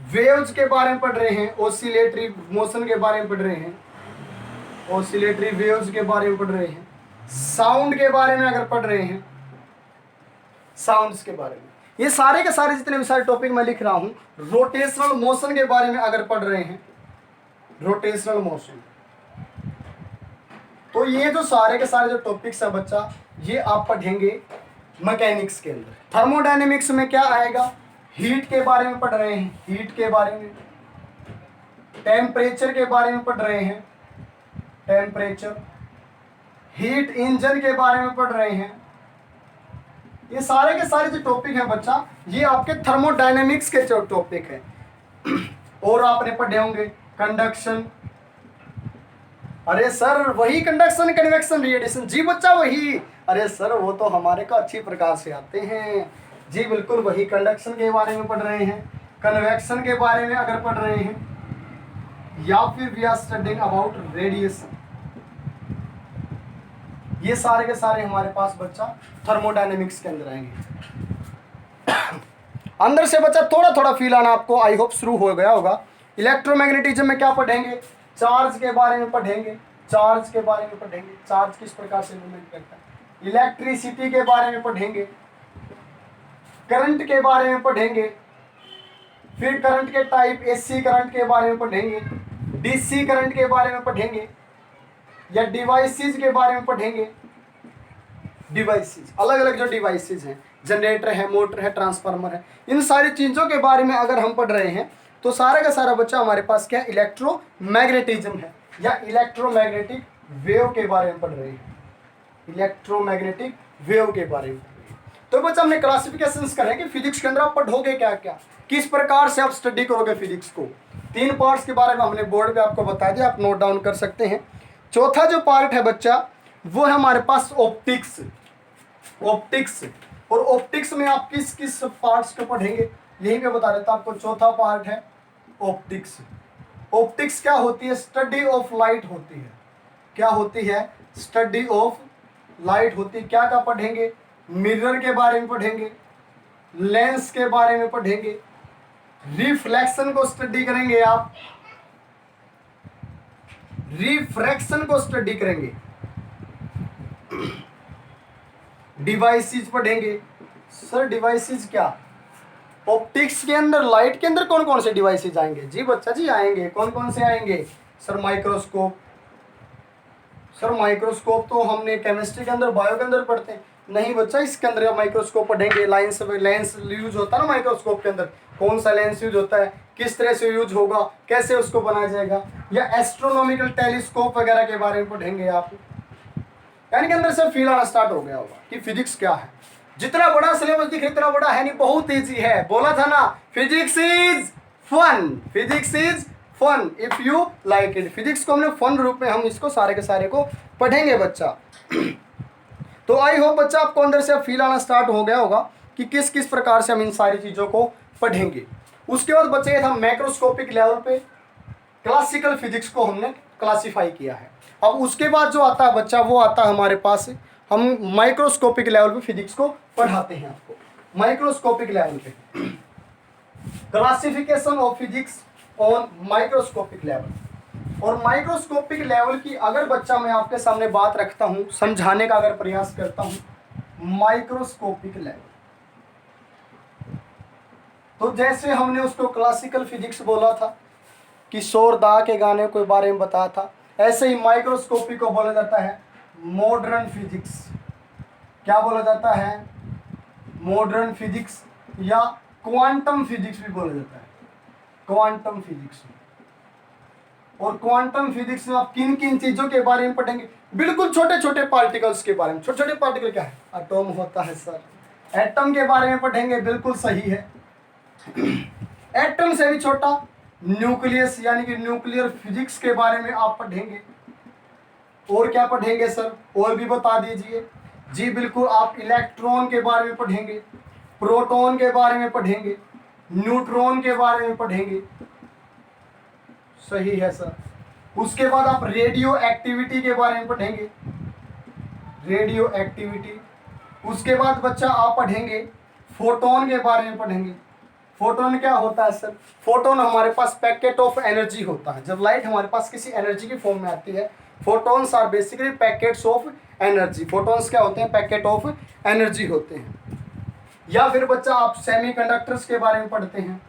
वेव्स के बारे में पढ़ रहे हैं, ऑसिलेटरी मोशन के बारे में पढ़ रहे हैं, ऑसिलेटरी वेव्स के बारे में पढ़ रहे हैं। साउंड के बारे में अगर पढ़ रहे हैं, साउंड्स के बारे में, ये सारे के सारे जितने भी सारे टॉपिक मैं लिख रहा हूं, रोटेशनल मोशन के बारे में अगर पढ़ रहे हैं, रोटेशनल मोशन, तो ये जो सारे के सारे जो टॉपिक्स है बच्चा, ये आप पढ़ेंगे मैकेनिक्स के अंदर। थर्मोडायनेमिक्स में क्या आएगा, हीट के बारे में पढ़ रहे हैं, हीट के बारे में, टेम्परेचर के बारे में पढ़ रहे हैं, टेम्परेचर, हीट इंजन के बारे में पढ़ रहे हैं। ये सारे के सारे जो टॉपिक हैं बच्चा, ये आपके थर्मोडायनेमिक्स के जो टॉपिक है। और आपने पढ़े होंगे कंडक्शन, अरे सर वही कंडक्शन, कन्वेक्शन, रेडिएशन, जी बच्चा वही। अरे सर वो तो हमारे को अच्छी प्रकार से आते हैं जी, बिल्कुल वही कंडक्शन के बारे में पढ़ रहे हैं, कन्वेक्शन के बारे में अगर पढ़ रहे हैं, या फिर we are studying about radiation. ये सारे के सारे हमारे पास बच्चा थर्मोडायनेमिक्स के अंदर आएंगे। अंदर से बच्चा थोड़ा थोड़ा फील आना आपको आई होप शुरू हो गया होगा। इलेक्ट्रोमैग्नेटिज्म में क्या पढ़ेंगे, चार्ज के बारे में पढ़ेंगे, चार्ज के बारे में पढ़ेंगे, चार्ज किस प्रकार से मूवमेंट करता है। इलेक्ट्रिसिटी के बारे में पढ़ेंगे, करंट के बारे में पढ़ेंगे, फिर करंट के टाइप, एसी करंट के बारे में पढ़ेंगे, डीसी करंट के बारे में पढ़ेंगे, या डिवाइसेस के बारे में पढ़ेंगे। डिवाइसेस, अलग अलग जो डिवाइसेस हैं, जनरेटर है, मोटर है, ट्रांसफार्मर है, इन सारी चीज़ों के बारे में अगर हम पढ़ रहे हैं, तो सारा का सारा बच्चा हमारे पास क्या इलेक्ट्रोमैग्नेटिज्म है, या इलेक्ट्रोमैग्नेटिक वेव के बारे में पढ़ रहे हैं, इलेक्ट्रोमैग्नेटिक वेव के बारे में। तो बच्चा हमने क्लासिफिकेशंस करें कि फिजिक्स के अंदर आप पढ़ोगे क्या क्या, किस प्रकार से आप स्टडी करोगे फिजिक्स को। 3 पार्ट्स के बारे में हमने बोर्ड पे आपको बता दिया, आप नोट डाउन कर सकते हैं। चौथा जो पार्ट है बच्चा, वो है हमारे पास ऑप्टिक्स, ऑप्टिक्स। और ऑप्टिक्स में आप किस किस पार्ट्स को पढ़ेंगे, यही मैं बता देता आपको। चौथा पार्ट है ऑप्टिक्स। ऑप्टिक्स क्या होती है, स्टडी ऑफ लाइट होती है। क्या होती है, स्टडी ऑफ लाइट होती है। क्या क्या पढ़ेंगे, मिरर के बारे में पढ़ेंगे, लेंस के बारे में पढ़ेंगे, रिफ्लेक्शन को स्टडी करेंगे आप, रिफ्रैक्शन को स्टडी करेंगे, डिवाइसेस पढ़ेंगे। सर डिवाइसेस क्या, ऑप्टिक्स के अंदर, लाइट के अंदर कौन कौन से डिवाइसेस आएंगे, जी बच्चा जी आएंगे, कौन कौन से आएंगे। सर माइक्रोस्कोप, सर माइक्रोस्कोप तो हमने केमिस्ट्री के अंदर, बायो के अंदर पढ़ते हैं। नहीं बच्चा, इसके अंदर माइक्रोस्कोप पढ़ेंगे। लेंस यूज होता है ना माइक्रोस्कोप के अंदर, कौन सा लेंस यूज होता है, किस तरह से यूज होगा, कैसे उसको बनाया जाएगा, या एस्ट्रोनॉमिकल टेलीस्कोप वगैरह के बारे में पढ़ेंगे आप। यानी कि अंदर से फील आना स्टार्ट हो गया होगा कि फिजिक्स क्या है। जितना बड़ा सिलेबस दिखे इतना बड़ा है नहीं, बहुत ईजी है। बोला था ना, physics is fun, physics is fun if you like it. Physics को हमने फन रूप में हम इसको सारे के सारे को पढ़ेंगे बच्चा। तो आई होप बच्चा आपको अंदर से फील आना स्टार्ट हो गया होगा कि किस किस प्रकार से हम इन सारी चीज़ों को पढ़ेंगे। उसके बाद बच्चे ये था मैक्रोस्कोपिक लेवल पे क्लासिकल फिजिक्स को हमने क्लासिफाई किया है। अब उसके बाद जो आता है बच्चा, वो आता है हमारे पास, हम माइक्रोस्कोपिक लेवल पे फिजिक्स को पढ़ाते हैं आपको। माइक्रोस्कोपिक लेवल पे classification of physics on microscopic level. और माइक्रोस्कोपिक लेवल की अगर बच्चा मैं आपके सामने बात रखता हूँ, समझाने का अगर प्रयास करता हूँ, माइक्रोस्कोपिक लेवल, तो जैसे हमने उसको क्लासिकल फिजिक्स बोला था, किशोर दा के गाने के बारे में बताया था, ऐसे ही माइक्रोस्कोपिक को बोला जाता है मॉडर्न फिजिक्स। क्या बोला जाता है, मॉडर्न फिजिक्स, या क्वांटम फिजिक्स भी बोला जाता है, क्वांटम फिजिक्स। और क्वांटम फिजिक्स में आप किन किन चीजों के बारे में पढ़ेंगे, बिल्कुल छोटे छोटे पार्टिकल्स के बारे में। छोटे छोटे पार्टिकल क्या है, एटॉम होता है सर, एटम के बारे में पढ़ेंगे, बिल्कुल सही है। एटम से भी छोटा न्यूक्लियस, यानी कि न्यूक्लियर फिजिक्स के बारे में आप पढ़ेंगे। और क्या पढ़ेंगे सर, और भी बता दीजिए। जी बिल्कुल, आप इलेक्ट्रॉन के बारे में पढ़ेंगे, प्रोटॉन के बारे में पढ़ेंगे, न्यूट्रॉन के बारे में पढ़ेंगे, सही है सर। उसके बाद आप रेडियो एक्टिविटी के बारे में पढ़ेंगे, रेडियो एक्टिविटी, उसके बाद बच्चा आप पढ़ेंगे फोटोन के बारे में पढ़ेंगे। फोटोन क्या होता है सर? फोटोन हमारे पास पैकेट ऑफ एनर्जी होता है। जब लाइट हमारे पास किसी एनर्जी की फॉर्म में आती है, photons are basically packets of energy. Photons क्या होते हैं? पैकेट ऑफ एनर्जी होते हैं। या फिर बच्चा आप सेमीकंडक्टर्स के बारे में पढ़ते हैं।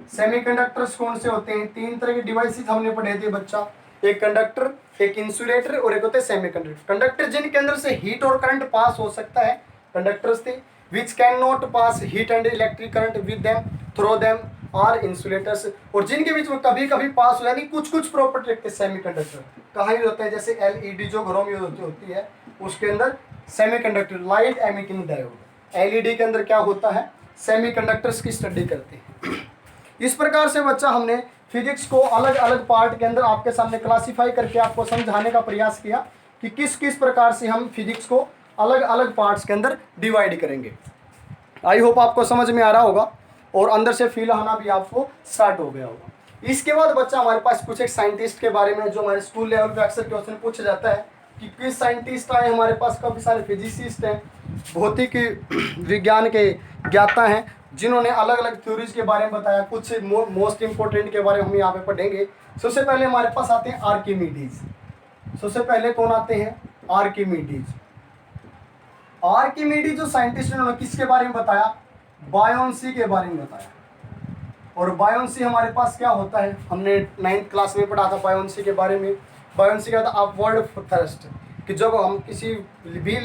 सेमीकंडक्टर्स कौन से होते हैं? 3 तरह के डिवाइसेस हमने पढ़े थे बच्चा, एक कंडक्टर, एक इंसुलेटर और एक होते हैं सेमीकंडक्टर। कंडक्टर जिनके अंदर से हीट और करंट पास हो सकता है, कंडक्टर्स थे। Which can not pass heat and electric current with them through them are insulators. और जिनके बीच में कभी कभी पास हो, यानी कुछ कुछ प्रॉपर्टी रखते हैं सेमीकंडक्टर। कहाँ यूज होता है? जैसे एलईडी जो घरों में यूज होती है, उसके अंदर semiconductor, light emitting diode. LED के अंदर क्या होता है? सेमीकंडक्टर्स की स्टडी करते हैं। इस प्रकार से बच्चा हमने फिजिक्स को अलग अलग पार्ट के अंदर आपके सामने क्लासिफाई करके आपको समझाने का प्रयास किया कि किस किस प्रकार से हम फिजिक्स को अलग अलग पार्ट्स के अंदर डिवाइड करेंगे। आई होप आपको समझ में आ रहा होगा और अंदर से फील आना भी आपको स्टार्ट हो गया होगा। इसके बाद बच्चा हमारे पास कुछ एक साइंटिस्ट के बारे में, जो हमारे स्कूल लेवल पे अक्सर क्वेश्चन पूछा जाता है कि किस साइंटिस्ट आए हमारे पास। काफ़ी सारे फिजिसिस्ट हैं, भौतिक विज्ञान के ज्ञाता हैं, जिन्होंने अलग अलग थ्योरीज के बारे में बताया। कुछ मोस्ट इंपोर्टेंट के बारे में हम यहाँ पे पढ़ेंगे। सबसे पहले हमारे पास आते हैं आर्किमिडीज। सबसे पहले कौन आते हैं? आर्किमिडीज। आर्किमिडीज जो साइंटिस्ट, उन्होंने किसके बारे में बताया? बायोन्सी के बारे में बताया। और बायोन्सी हमारे पास क्या होता है? हमने 9th क्लास में पढ़ा था बायोन्सी के बारे में। बायोन्सी क्या था? अपवर्ड थ्रस्ट, कि जब हम किसी भी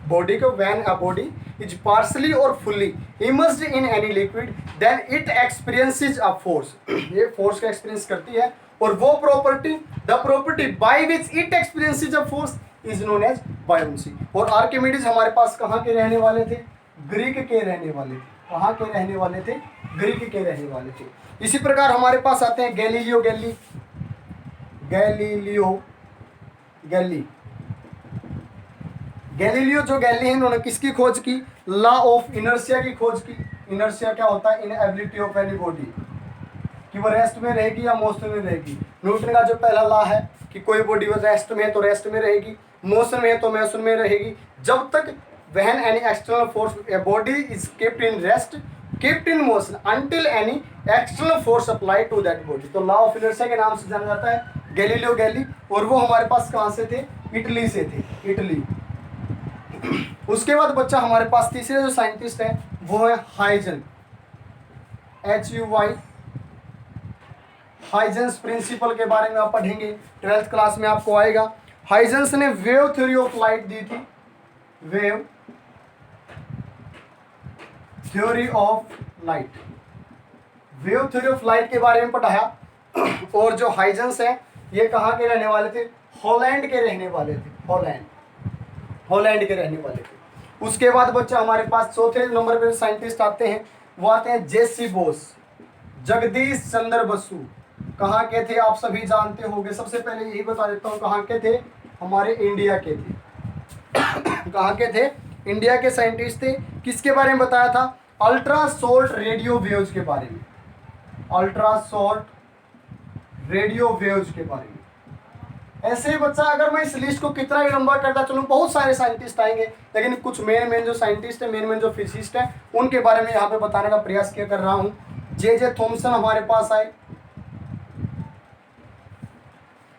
बॉडी को, when a body is partially और fully immersed in any liquid then it experiences a force. ये फोर्स का एक्सपीरियंस करती है, और वो property, the property by which it experiences a force is known as buoyancy. और Archimedes हमारे पास कहाँ के रहने वाले थे? ग्रीक के रहने वाले थे। कहाँ के रहने वाले थे? ग्रीक के रहने वाले थे। इसी प्रकार हमारे पास आते हैं गैलीलियो गैलीलियो जो गैली है, इन्होंने किसकी खोज की? लॉ ऑफ इनर्शिया की खोज की। इनर्शिया क्या होता है? इनएबिलिटी ऑफ एनी बॉडी, कि वो रेस्ट में रहेगी या मोशन में रहेगी। न्यूटन का जो पहला लॉ है कि कोई बॉडी वो रेस्ट में है तो रेस्ट में रहेगी, मोशन में है तो मोशन में रहेगी, जब तक when any external force a body is kept in rest, kept in motion until any external force applied to that body। तो लॉ ऑफ इनर्शिया के नाम से जाना जाता है गैलीलियो गैली। और वो हमारे पास कहाँ से थे? इटली से थे, इटली। उसके बाद बच्चा हमारे पास तीसरे जो साइंटिस्ट है वो है हाइजन, HUY। हाइजेंस प्रिंसिपल के बारे में आप पढ़ेंगे, 12th क्लास में आपको आएगा। हाइजेंस ने वेव थ्योरी ऑफ लाइट दी थी, wave theory of light, wave theory of light के बारे में पढ़ाया। और जो हाइजेंस है ये कहाँ के रहने वाले थे? हॉलैंड के रहने वाले थे, हॉलैंड के रहने वाले थे। उसके बाद बच्चा हमारे पास चौथे नंबर पर साइंटिस्ट आते हैं, वो आते हैं जे.सी. बोस, जगदीश चंद्र बसु। कहाँ के थे? आप सभी जानते होंगे। सबसे पहले यही बता देता हूँ कहाँ के थे? हमारे इंडिया के थे। कहाँ के थे? इंडिया के साइंटिस्ट थे। किसके बारे में बताया था? अल्ट्रा शॉर्ट रेडियो वेव्स के बारे में, अल्ट्रा शॉर्ट रेडियो वेव्स के बारे में। ऐसे ही बच्चा अगर मैं इस लिस्ट को कितना ही लंबा करता चलूँ, बहुत सारे साइंटिस्ट आएंगे, लेकिन कुछ मेन जो साइंटिस्ट है, मेन जो फिजिसिस्ट है, उनके बारे में यहाँ पे बताने का प्रयास किया कर रहा हूँ। जे थॉमसन हमारे पास आए।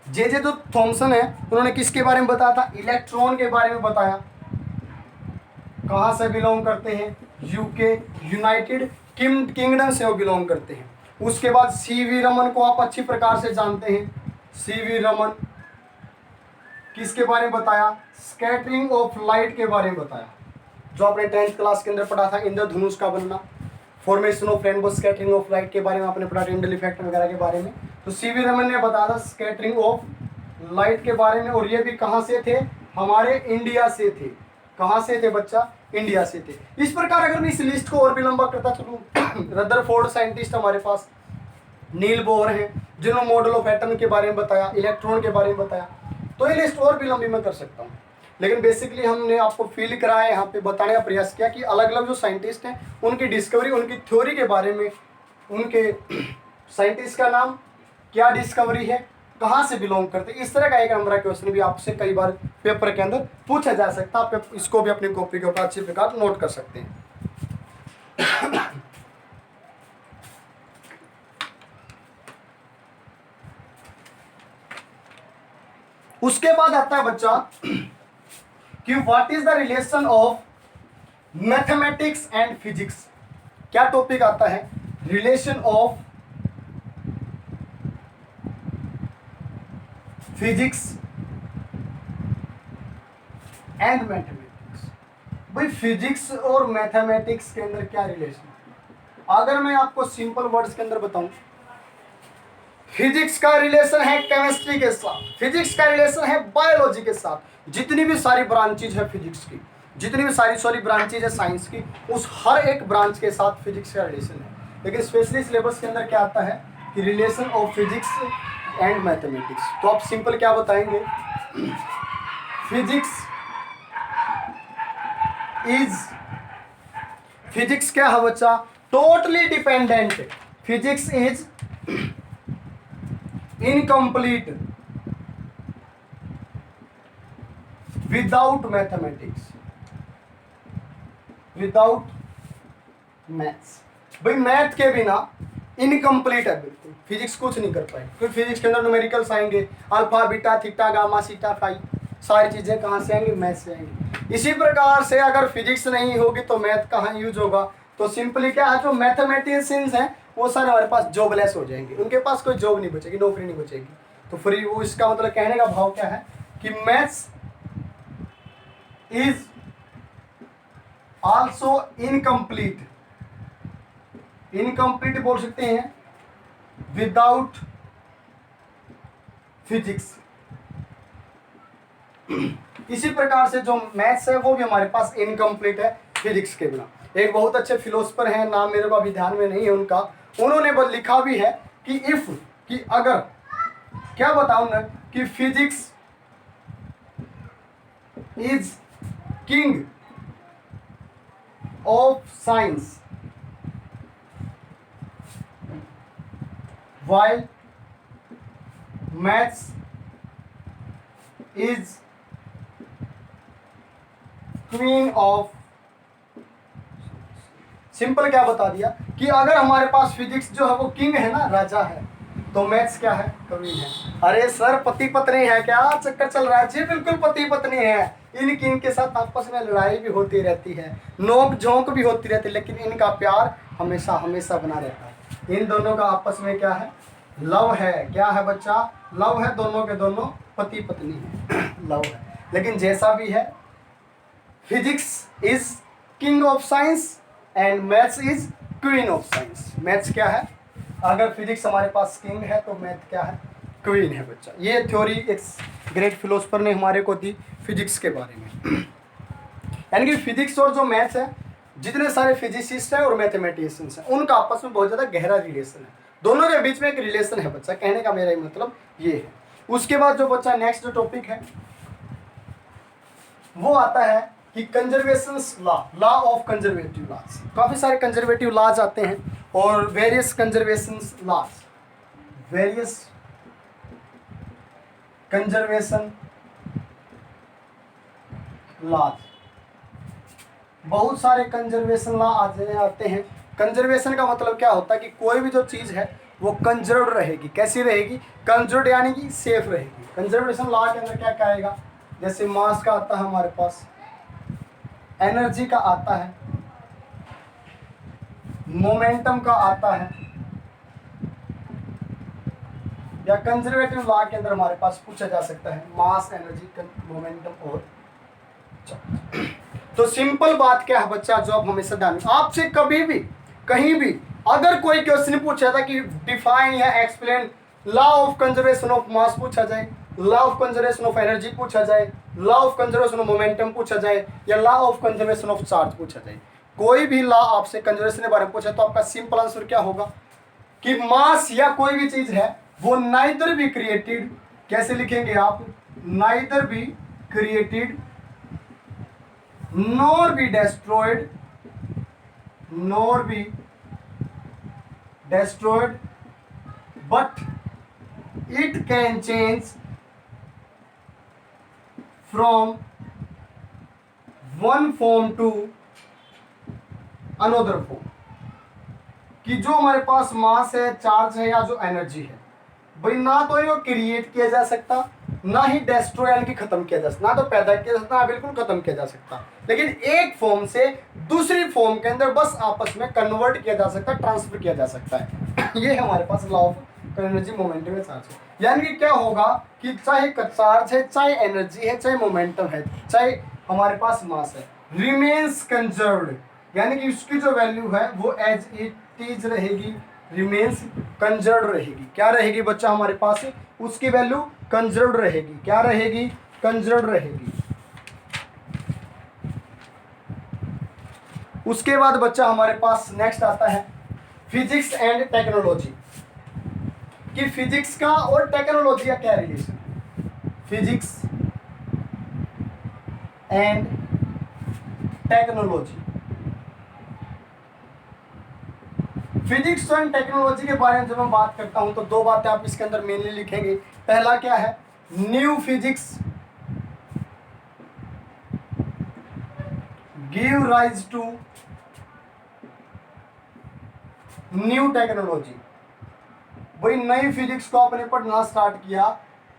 जे जो थॉमसन है, उन्होंने किसके बारे में बताया था? इलेक्ट्रॉन के बारे में बताया। कहाँ से बिलोंग करते हैं? यूके, यूनाइटेड किंगडम से वो बिलोंग करते हैं। उसके बाद सीवी रमन को आप अच्छी प्रकार से जानते हैं। सीवी रमन किसके बारे में बताया? स्कैटरिंग ऑफ लाइट के बारे में बताया, जो आपने 10th क्लास के अंदर पढ़ा था, इंद्रधनुष का बनना, formation of rainbow, scattering of light के बारे में आपने पढ़ा, टिंडल इफेक्ट वगैरह के बारे में। तो सीवी रमन ने बताया था स्कैटरिंग ऑफ लाइट के बारे में। और ये भी कहाँ से थे? हमारे इंडिया से थे। कहाँ से थे बच्चा? इंडिया से थे। इस प्रकार अगर मैं इस लिस्ट को और भी लंबा करता चलूँ, रदरफोर्ड साइंटिस्ट हमारे पास, नील बोर हैं, जिन्होंने मॉडल ऑफ एटम के बारे में बताया, इलेक्ट्रॉन के बारे में बताया। तो ये लिस्ट और भी लंबी मैं कर सकता हूँ, लेकिन बेसिकली हमने आपको फील कराया, यहाँ पे बताने का प्रयास किया कि अलग अलग जो साइंटिस्ट हैं, उनकी डिस्कवरी, उनकी थ्योरी के बारे में, उनके साइंटिस्ट का नाम, क्या डिस्कवरी है, कहाँ से बिलोंग करते हैं। इस तरह का एक नंबर का क्वेश्चन भी आपसे कई बार पेपर के अंदर पूछा जा सकता है। आप इसको भी अपनी कॉपी के ऊपर अच्छे प्रकार नोट कर सकते हैं। उसके बाद आता है बच्चा कि what is the relation of mathematics and physics. क्या टॉपिक आता है, relation of physics and mathematics. भाई फिजिक्स और मैथमेटिक्स के अंदर क्या रिलेशन है। अगर मैं आपको सिंपल वर्ड्स के अंदर बताऊं, फिजिक्स का रिलेशन है केमिस्ट्री के साथ, फिजिक्स का रिलेशन है बायोलॉजी के साथ। जितनी भी सारी ब्रांचेज है फिजिक्स की, जितनी भी सारी ब्रांचेज है साइंस की, उस हर एक ब्रांच के साथ फिजिक्स का रिलेशन है। लेकिन स्पेशली सिलेबस के अंदर क्या आता है कि relation of physics and mathematics. तो आप सिंपल क्या बताएंगे, फिजिक्स क्या है बच्चा, totally dependent. Physics is incomplete without mathematics, without maths. भाई मैथ के बिना इनकम्प्लीट है बिल्कुल, फिजिक्स कुछ नहीं कर पाए। क्योंकि फिजिक्स के अंदर न्यूमेरिकल्स आएंगे, अल्फा बीटा थीटा गामा सीटा फाई, सारी चीजें कहाँ से आएंगी, मैथ से आएंगी। इसी प्रकार से अगर फिजिक्स नहीं होगी तो मैथ कहाँ यूज होगा। तो सिंपली क्या है, जो मैथमेटिशियंस हैं वो सारे हमारे पास जॉबलेस हो जाएंगे, उनके पास कोई जॉब नहीं बचेगी, नौकरी नहीं बचेगी। तो फिर वो इसका मतलब कहने का भाव क्या है कि maths is also incomplete, incomplete बोल सकते हैं विदाउट फिजिक्स। इसी प्रकार से जो मैथ्स है वो भी हमारे पास इनकम्प्लीट है फिजिक्स के बिना। एक बहुत अच्छे फिलोसफर हैं, नाम मेरे को अभी ध्यान में नहीं है उनका, उन्होंने लिखा भी है कि इफ, कि अगर, क्या बताऊं ना, कि physics is king of science while maths is queen of, simple क्या बता दिया कि अगर हमारे पास फिजिक्स जो है वो किंग है ना, राजा है, तो मैथ्स क्या है, क्वीन है। अरे सर पति पत्नी है क्या चक्कर चल रहा है? जी बिल्कुल पति पत्नी है। इन किंग के साथ आपस में लड़ाई भी होती रहती है, नोक झोंक भी होती रहती है, लेकिन इनका प्यार हमेशा हमेशा बना रहता है। इन दोनों का आपस में क्या है, लव है। क्या है बच्चा, लव है, दोनों के दोनों पति पत्नी है, लव है। लेकिन जैसा भी है, physics is king of science and maths is queen of science. Maths क्या है, अगर फिजिक्स हमारे पास किंग है तो मैथ क्या है, क्वीन है बच्चा। ये थ्योरी एक ग्रेट फिलोसफर ने हमारे को दी फिजिक्स के बारे में। यानी कि फिजिक्स और जो मैथ्स है, जितने सारे फिजिसिस्ट हैं और मैथमेटिशियंस हैं, उनका आपस में बहुत ज़्यादा गहरा रिलेशन है। दोनों के बीच में एक रिलेशन है बच्चा, कहने का मेरा मतलब ये है। उसके बाद जो बच्चा नेक्स्ट जो टॉपिक है वो आता है कि conservation law of conservative laws. काफ़ी सारे कंजर्वेटिव लॉज आते हैं और various conservation laws, various conservation laws, बहुत सारे कंजर्वेशन लॉ आते हैं। कंजर्वेशन का मतलब क्या होता है कि कोई भी जो चीज़ है वो कंजर्व्ड रहेगी। कैसी रहेगी, कंजर्व्ड यानी कि सेफ रहेगी। कंजर्वेशन लॉ के अंदर क्या क्या आएगा, जैसे मास का आता है हमारे पास, एनर्जी का आता है, मोमेंटम का आता है, या कंजर्वेटिव लॉ के अंदर हमारे पास पूछा जा सकता है मास, एनर्जी, मोमेंटम और चार्ज। तो सिंपल बात क्या है बच्चा, जो आप हमेशा ध्यान, आपसे कभी भी कहीं भी अगर कोई क्वेश्चन पूछा था कि डिफाइन या explain law of conservation of mass पूछा जाए, law of conservation of energy पूछा जाए, law of conservation of momentum पूछा जाए, या law of conservation of charge पूछा जाए, कोई भी लॉ आपसे कंजर्वेशन के बारे में पूछा, तो आपका सिंपल आंसर क्या होगा कि मास या कोई भी चीज है वो नाइदर बी क्रिएटेड, कैसे लिखेंगे आप, neither be created nor be destroyed, but it can change from one form to another form, कि जो हमारे पास मास है, चार्ज है या जो एनर्जी है, भाई ना तो ये क्रिएट किया जा सकता, ना ही डेस्ट्रॉय यानी कि खत्म किया जा सकता, ना तो पैदा किया जा सकता, ना बिल्कुल खत्म किया जा सकता, लेकिन एक फॉर्म से दूसरी फॉर्म के अंदर बस आपस में कन्वर्ट किया जा सकता है, ट्रांसफर किया जा सकता है। ये हमारे पास लॉ ऑफ एनर्जी मोमेंटम है चार्ज है। यानी कि क्या होगा कि चाहे चार्ज है, चाहे एनर्जी है, चाहे मोमेंटम है, चाहे हमारे पास मास है, रिमेन्स कंजर्व्ड, यानी कि उसकी जो वैल्यू है वो एज इट इज रहेगी, रिमेन्स कंजर्व्ड रहेगी। क्या रहेगी बच्चा हमारे पास, उसकी वैल्यू कंजर्व्ड रहेगी। क्या रहेगी, कंजर्व्ड रहेगी। उसके बाद बच्चा हमारे पास नेक्स्ट आता है फिजिक्स एंड टेक्नोलॉजी, कि फिजिक्स का और टेक्नोलॉजी का क्या रिलेशन है। Physics and technology, physics and technology के बारे में जब मैं बात करता हूं तो दो बातें आप इसके अंदर मेनली लिखेंगे। पहला क्या है, new physics give rise to new technology. भाई नई फिजिक्स को आपने पढ़ना स्टार्ट किया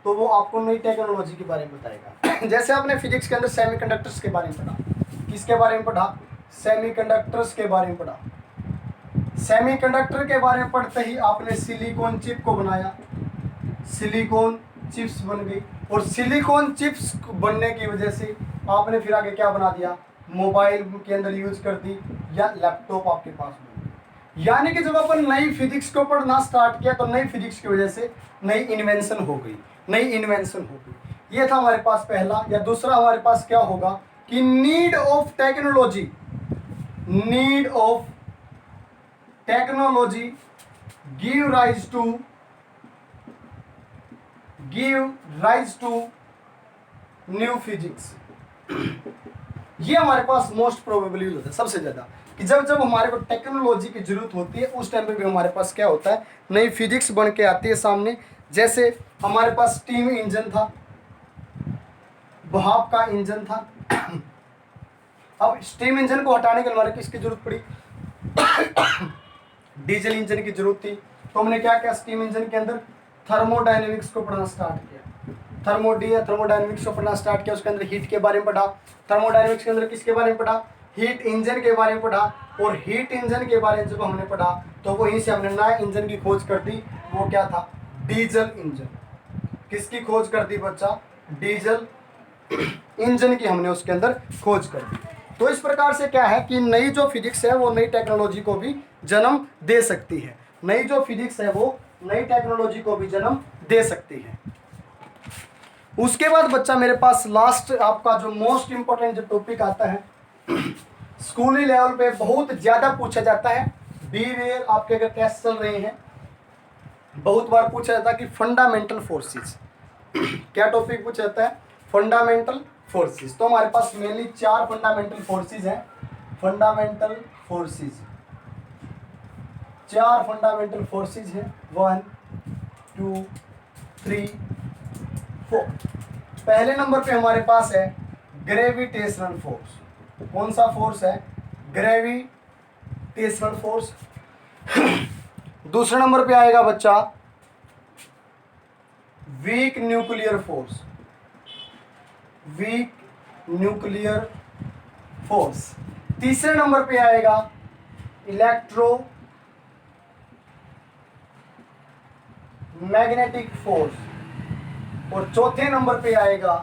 तो वो आपको नई टेक्नोलॉजी के बारे में बताएगा। जैसे आपने फिजिक्स के अंदर सेमीकंडक्टर्स के बारे में पढ़ा, किसके बारे में पढ़ा, सेमीकंडक्टर्स के बारे में पढ़ा। सेमीकंडक्टर के बारे में पढ़ते ही आपने सिलिकॉन चिप को बनाया, सिलिकॉन चिप्स बन गई, और सिलिकॉन चिप्स बनने की वजह से आपने फिर आगे क्या बना दिया, मोबाइल के अंदर यूज कर दी या लैपटॉप आपके पास बन गई। यानी कि जब अपन नई फिजिक्स को पढ़ना स्टार्ट किया तो नई फिजिक्स की वजह से नई इन्वेंशन हो गई, नई इन्वेंशन हो गई। ये था हमारे पास पहला। या दूसरा हमारे पास क्या होगा कि need of technology, need of technology give rise to new physics. ये हमारे पास मोस्ट प्रोबेबली होता है सबसे ज्यादा, कि जब जब हमारे को टेक्नोलॉजी की जरूरत होती है उस टाइम पे भी हमारे पास क्या होता है, नई फिजिक्स बन के आती है सामने। जैसे हमारे पास स्टीम इंजन था, भाप का इंजन था। अब स्टीम इंजन को हटाने के लिए हमारे किसकी जरूरत पड़ी, डीजल इंजन की जरूरत थी। तो हमने क्या किया, स्टीम इंजन के अंदर थर्मोडायनेमिक्स को पढ़ना स्टार्ट किया, थर्मोडायनेमिक्स को पढ़ना स्टार्ट किया। उसके अंदर हीट के बारे में पढ़ा, थर्मोडायनेमिक्स के अंदर किसके बारे में पढ़ा, हीट इंजन के बारे में पढ़ा। और हीट इंजन के बारे में जब हमने पढ़ा तो वहीं से हमने नया इंजन की खोज कर दी, वो क्या था, डीजल इंजन। किसकी खोज कर दी बच्चा, डीजल इंजन की हमने उसके अंदर खोज कर दी। तो इस प्रकार से क्या है कि नई जो फिजिक्स है वो नई टेक्नोलॉजी को भी जन्म दे सकती है, नई जो फिजिक्स है वो नई टेक्नोलॉजी को भी जन्म दे सकती है। उसके बाद बच्चा मेरे पास लास्ट आपका जो मोस्ट इंपॉर्टेंट जो टॉपिक आता है, स्कूली लेवल पे बहुत ज्यादा पूछा जाता है, बीवेयर आपके अगर टेस्ट चल रहे हैं बहुत बार पूछा जाता है कि फंडामेंटल फोर्सेस। क्या टॉपिक पूछा जाता है, फंडामेंटल फोर्सेस। तो हमारे पास मेनली 4 फंडामेंटल फोर्सेस हैं, फंडामेंटल फोर्सेस 4 फंडामेंटल फोर्सेस हैं, 1 2 3 4। पहले नंबर पे हमारे पास है ग्रेविटेशनल फोर्स। कौन सा फोर्स है, ग्रेविटेशनल फोर्स। दूसरे नंबर पे आएगा बच्चा week nuclear force, week nuclear force. तीसरे नंबर पे आएगा इलेक्ट्रो मैग्नेटिक फोर्स। और चौथे नंबर पे आएगा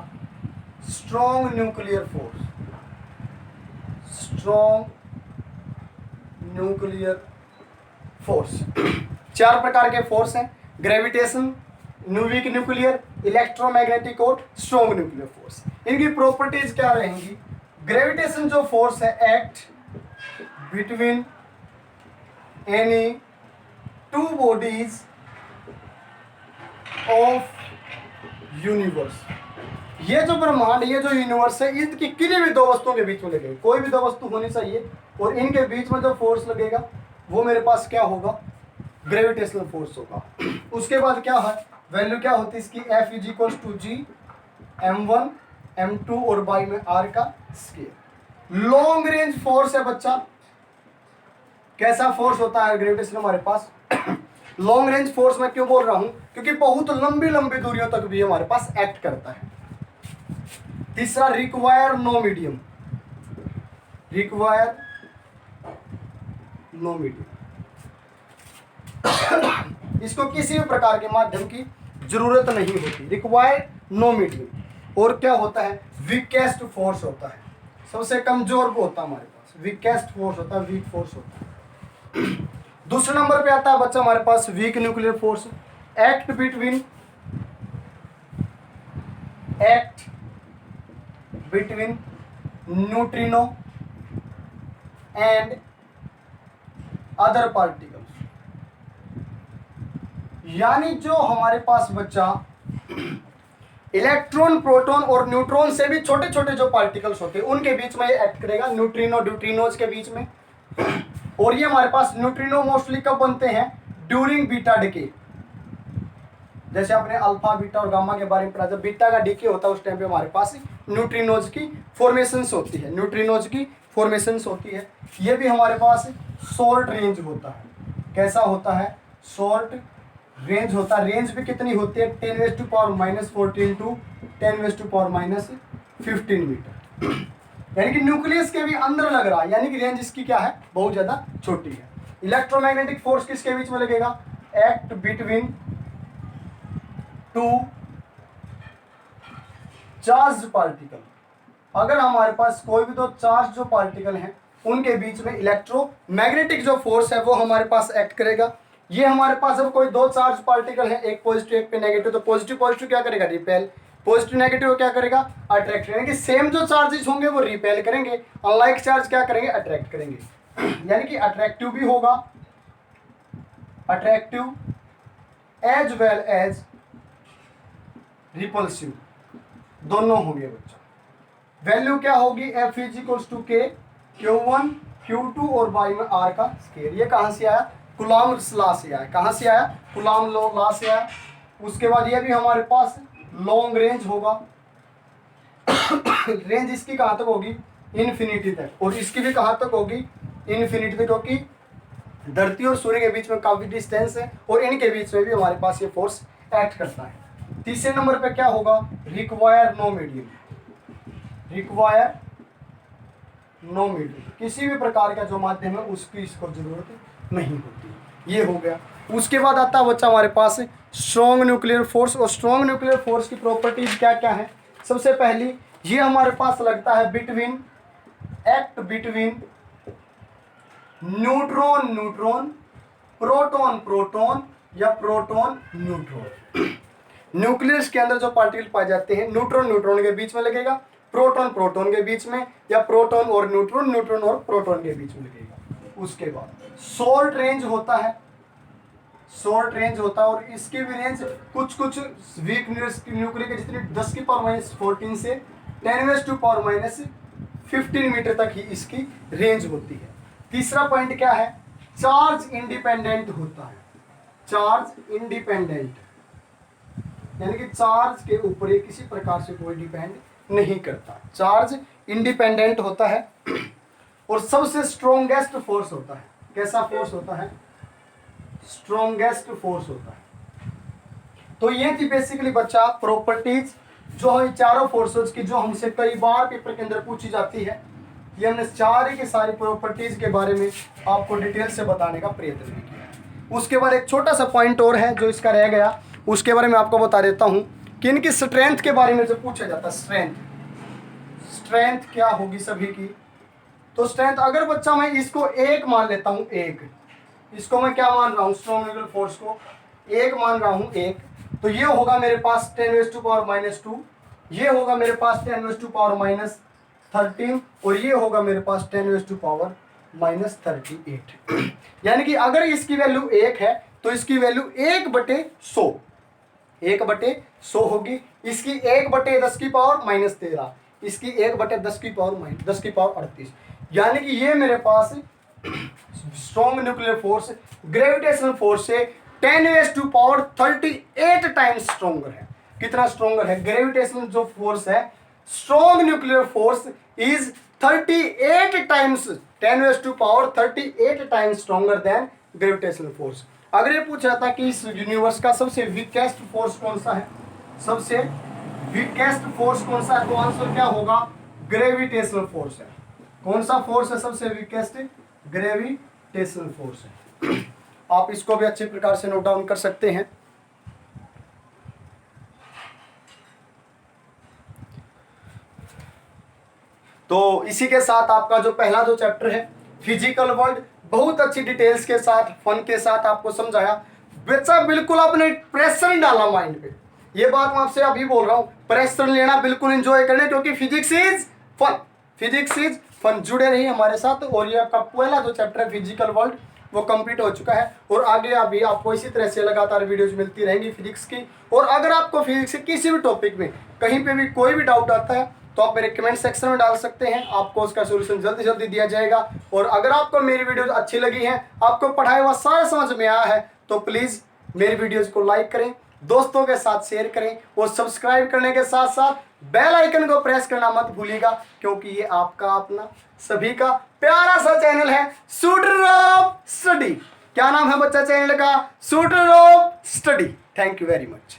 strong nuclear force, strong nuclear force. 4 प्रकार के फोर्स हैं, ग्रेविटेशन, वीक न्यूक्लियर, इलेक्ट्रोमैग्नेटिक और स्ट्रॉन्ग न्यूक्लियर फोर्स। इनकी प्रॉपर्टीज क्या रहेंगी, ग्रेविटेशन जो फोर्स है act between any 2 bodies of universe. ये जो ब्रह्मांड, ये जो यूनिवर्स है, इसकी किसी भी 2 वस्तुओं के बीच में लगेगी, कोई भी 2 वस्तु होनी चाहिए, और इनके बीच में जो फोर्स लगेगा वो मेरे पास क्या होगा, ग्रेविटेशनल फोर्स होगा। उसके बाद क्या है, वैल्यू क्या होती है इसकी, F is equal to G M1 M2 और बाई में R का स्केयर। लॉन्ग रेंज फोर्स है बच्चा, कैसा फोर्स होता है ग्रेविटेशन हमारे पास लॉन्ग रेंज फोर्स मैं क्यों बोल रहा हूं, क्योंकि बहुत लंबी लंबी दूरियों तक भी हमारे पास एक्ट करता है। तीसरा require no medium, require no medium इसको किसी भी प्रकार के माध्यम की जरूरत नहीं होती, रिक्वायर नो मीडियम। और क्या होता है, वीकेस्ट फोर्स होता है, सबसे कमजोर होता है हमारे पास, वीकेस्ट फोर्स होता है, वीक फोर्स होता है। दूसरे नंबर पे आता है बच्चा हमारे पास weak nuclear force, act between neutrino and other particles. यानी जो हमारे पास बच्चा इलेक्ट्रॉन, प्रोटॉन और न्यूट्रॉन से भी छोटे छोटे जो पार्टिकल्स होते हैं उनके बीच में ये एक्ट करेगा, न्यूट्रिनो ड्यूट्रिनोज के बीच में। और ये हमारे पास न्यूट्रिनो मोस्टली कब बनते हैं, ड्यूरिंग बीटा डिके। जैसे आपने अल्फा बीटा और गामा के बारे में पढ़ा, जब बीटा का डिके होता है उस टाइम पे हमारे पास न्यूट्रिनोज की फॉर्मेशंस होती है, न्यूट्रिनोज की फॉर्मेशंस होती है। ये भी हमारे पास शॉर्ट रेंज होता है, कैसा होता है, शॉर्ट रेंज होता है। रेंज भी कितनी होती है, 10⁻⁻14 टू 10⁻⁻15 मीटर, यानी कि न्यूक्लियस के भी अंदर लग रहा है, यानी कि रेंज इसकी क्या है, बहुत ज्यादा छोटी है। इलेक्ट्रोमैग्नेटिक फोर्स किसके बीच में लगेगा, act between two charge particle. अगर हमारे पास कोई भी दो चार्ज जो पार्टिकल हैं उनके बीच में इलेक्ट्रोमैग्नेटिक जो फोर्स है वो हमारे पास एक्ट करेगा। ये हमारे पास अब कोई दो चार्ज पार्टिकल है, एक पॉजिटिव एक पे नेगेटिव, तो पॉजिटिव पॉजिटिव क्या करेगा, रिपेल, पॉजिटिव नेगेटिव क्या करेगा, अट्रैक्ट करेंगे। सेम जो चार्जेस होंगे वो रिपेल करेंगे, अनलाइक चार्ज क्या करेंगे, अट्रैक्ट करेंगे। यानी कि अट्रैक्टिव भी होगा, attractive as well as repulsive, दोनों होंगे बच्चा। वैल्यू क्या होगी, F is equals to K Q1 Q2 और बाई में R का स्केयर। ये कहाँ से आया, कुलाम लॉ से आया, कहाँ से आया, कुलाम लॉ से आया। उसके बाद ये भी हमारे पास लॉन्ग रेंज होगा रेंज इसकी कहाँ तक होगी, इन्फिनिटी तक, और इसकी भी कहाँ तक होगी, इन्फिनिटी तक, क्योंकि धरती और सूर्य के बीच में काफी डिस्टेंस है और इनके बीच में भी हमारे पास ये फोर्स एक्ट करता है। तीसरे नंबर पे क्या होगा, require no medium, require no medium, किसी भी प्रकार का जो माध्यम है उसकी इसको जरूरत नहीं होती। ये हो गया। उसके बाद आता है बच्चा हमारे पास स्ट्रॉन्ग न्यूक्लियर फोर्स। और स्ट्रॉन्ग न्यूक्लियर फोर्स की प्रॉपर्टीज क्या क्या है, सबसे पहली ये हमारे पास लगता है between, act between neutron neutron, proton proton या प्रोटॉन न्यूट्रॉन। न्यूक्लियस के अंदर जो पार्टिकल पाए जाते हैं न्यूट्रॉन न्यूट्रॉन के बीच में लगेगा, प्रोटॉन प्रोटॉन के बीच में, या प्रोटॉन और न्यूट्रॉन न्यूट्रॉन और प्रोटॉन के बीच में लगेगा। उसके बाद शॉर्ट रेंज होता है, शॉर्ट रेंज होता है, और इसकी भी रेंज कुछ कुछ वीक न्यूक्लियर के जितनी 10⁻⁻14 से 10⁻⁻15 मीटर तक ही इसकी रेंज होती है। तीसरा पॉइंट क्या है, चार्ज इंडिपेंडेंट होता है, चार्ज इंडिपेंडेंट, यानी कि चार्ज के ऊपर ये किसी प्रकार से कोई डिपेंड नहीं करता, चार्ज इंडिपेंडेंट होता है। और सबसे स्ट्रॉन्गेस्ट फोर्स होता है, कैसा फोर्स होता है, स्ट्रॉन्गेस्ट फोर्स होता है। तो ये थी बेसिकली बच्चा प्रॉपर्टीज जो है चारों फोर्सेस की, जो हमसे कई बार पेपर के अंदर पूछी जाती है। ये हमने सारी की सारी प्रॉपर्टीज के बारे में आपको डिटेल से बताने का प्रयत्न भी किया। उसके बाद एक छोटा सा पॉइंट और है जो इसका रह गया, उसके बारे में आपको बता देता हूं कि इनकी स्ट्रेंथ के बारे में जब पूछा जाता है, स्ट्रेंथ, स्ट्रेंथ क्या होगी सभी की। तो स्ट्रेंथ अगर बच्चा मैं इसको एक मान लेता हूं, एक, इसको मैं क्या मान रहा हूं, स्ट्रॉन्ग न्यूक्लियर फोर्स को एक मान रहा हूं, एक, तो ये होगा मेरे पास 10⁻⁻², ये होगा मेरे पास 10⁻⁻13 और ये होगा मेरे पास 10⁻⁻38। यानी कि अगर इसकी वैल्यू एक है तो इसकी वैल्यू 1/100, 1/100 होगी। इसकी 1/10⁻⁻13, इसकी 1/10⁻38, यानी कि ये मेरे पास strong nuclear force gravitational force से 10⁻38 टाइम्स स्ट्रोंगर है। कितना स्ट्रोंगर है? ग्रेविटेशनल जो फोर्स है, strong nuclear force is 38 times 10⁻38 times stronger then gravitational force. अगर ये पूछा था कि इस यूनिवर्स का सबसे वीकेस्ट फोर्स कौन सा है, सबसे वीकेस्ट फोर्स कौन सा है, तो आंसर क्या होगा? ग्रेविटेशनल फोर्स है। कौन सा फोर्स है सबसे वीकेस्ट? ग्रेविटेशनल फोर्स है। आप इसको भी अच्छे प्रकार से नोट डाउन कर सकते हैं। तो इसी के साथ आपका जो पहला जो चैप्टर है फिजिकल वर्ल्ड, बहुत अच्छी डिटेल्स के साथ, फन के साथ आपको समझाया। बच्चा बिल्कुल आपने प्रेशर नहीं डाला माइंड पे, ये बात मैं आपसे अभी बोल रहा हूँ। प्रेशर लेना, बिल्कुल एंजॉय करना, क्योंकि physics is fun, physics is fun. जुड़े रहिए हमारे साथ। और ये आपका पहला जो चैप्टर है फिजिकल वर्ल्ड वो कंप्लीट हो चुका है, और आगे अभी आपको इसी तरह से लगातार वीडियोज मिलती रहेंगी फिजिक्स की। और अगर आपको फिजिक्स के किसी भी टॉपिक में कहीं पे भी कोई भी डाउट आता है तो आप मेरे कमेंट सेक्शन में डाल सकते हैं, आपको उसका सोल्यूशन जल्दी जल्दी दिया जाएगा। और अगर आपको मेरी वीडियोज अच्छी लगी हैं, आपको पढ़ाया हुआ सारा समझ में आया है, तो प्लीज़ मेरी वीडियोज को लाइक करें, दोस्तों के साथ शेयर करें, और सब्सक्राइब करने के साथ साथ बेल आइकन को प्रेस करना मत भूलिएगा, क्योंकि ये आपका अपना सभी का प्यारा सा चैनल है, शूटर ऑफ स्टडी। क्या नाम है बच्चा चैनल का? Shooter of study. Thank you very much.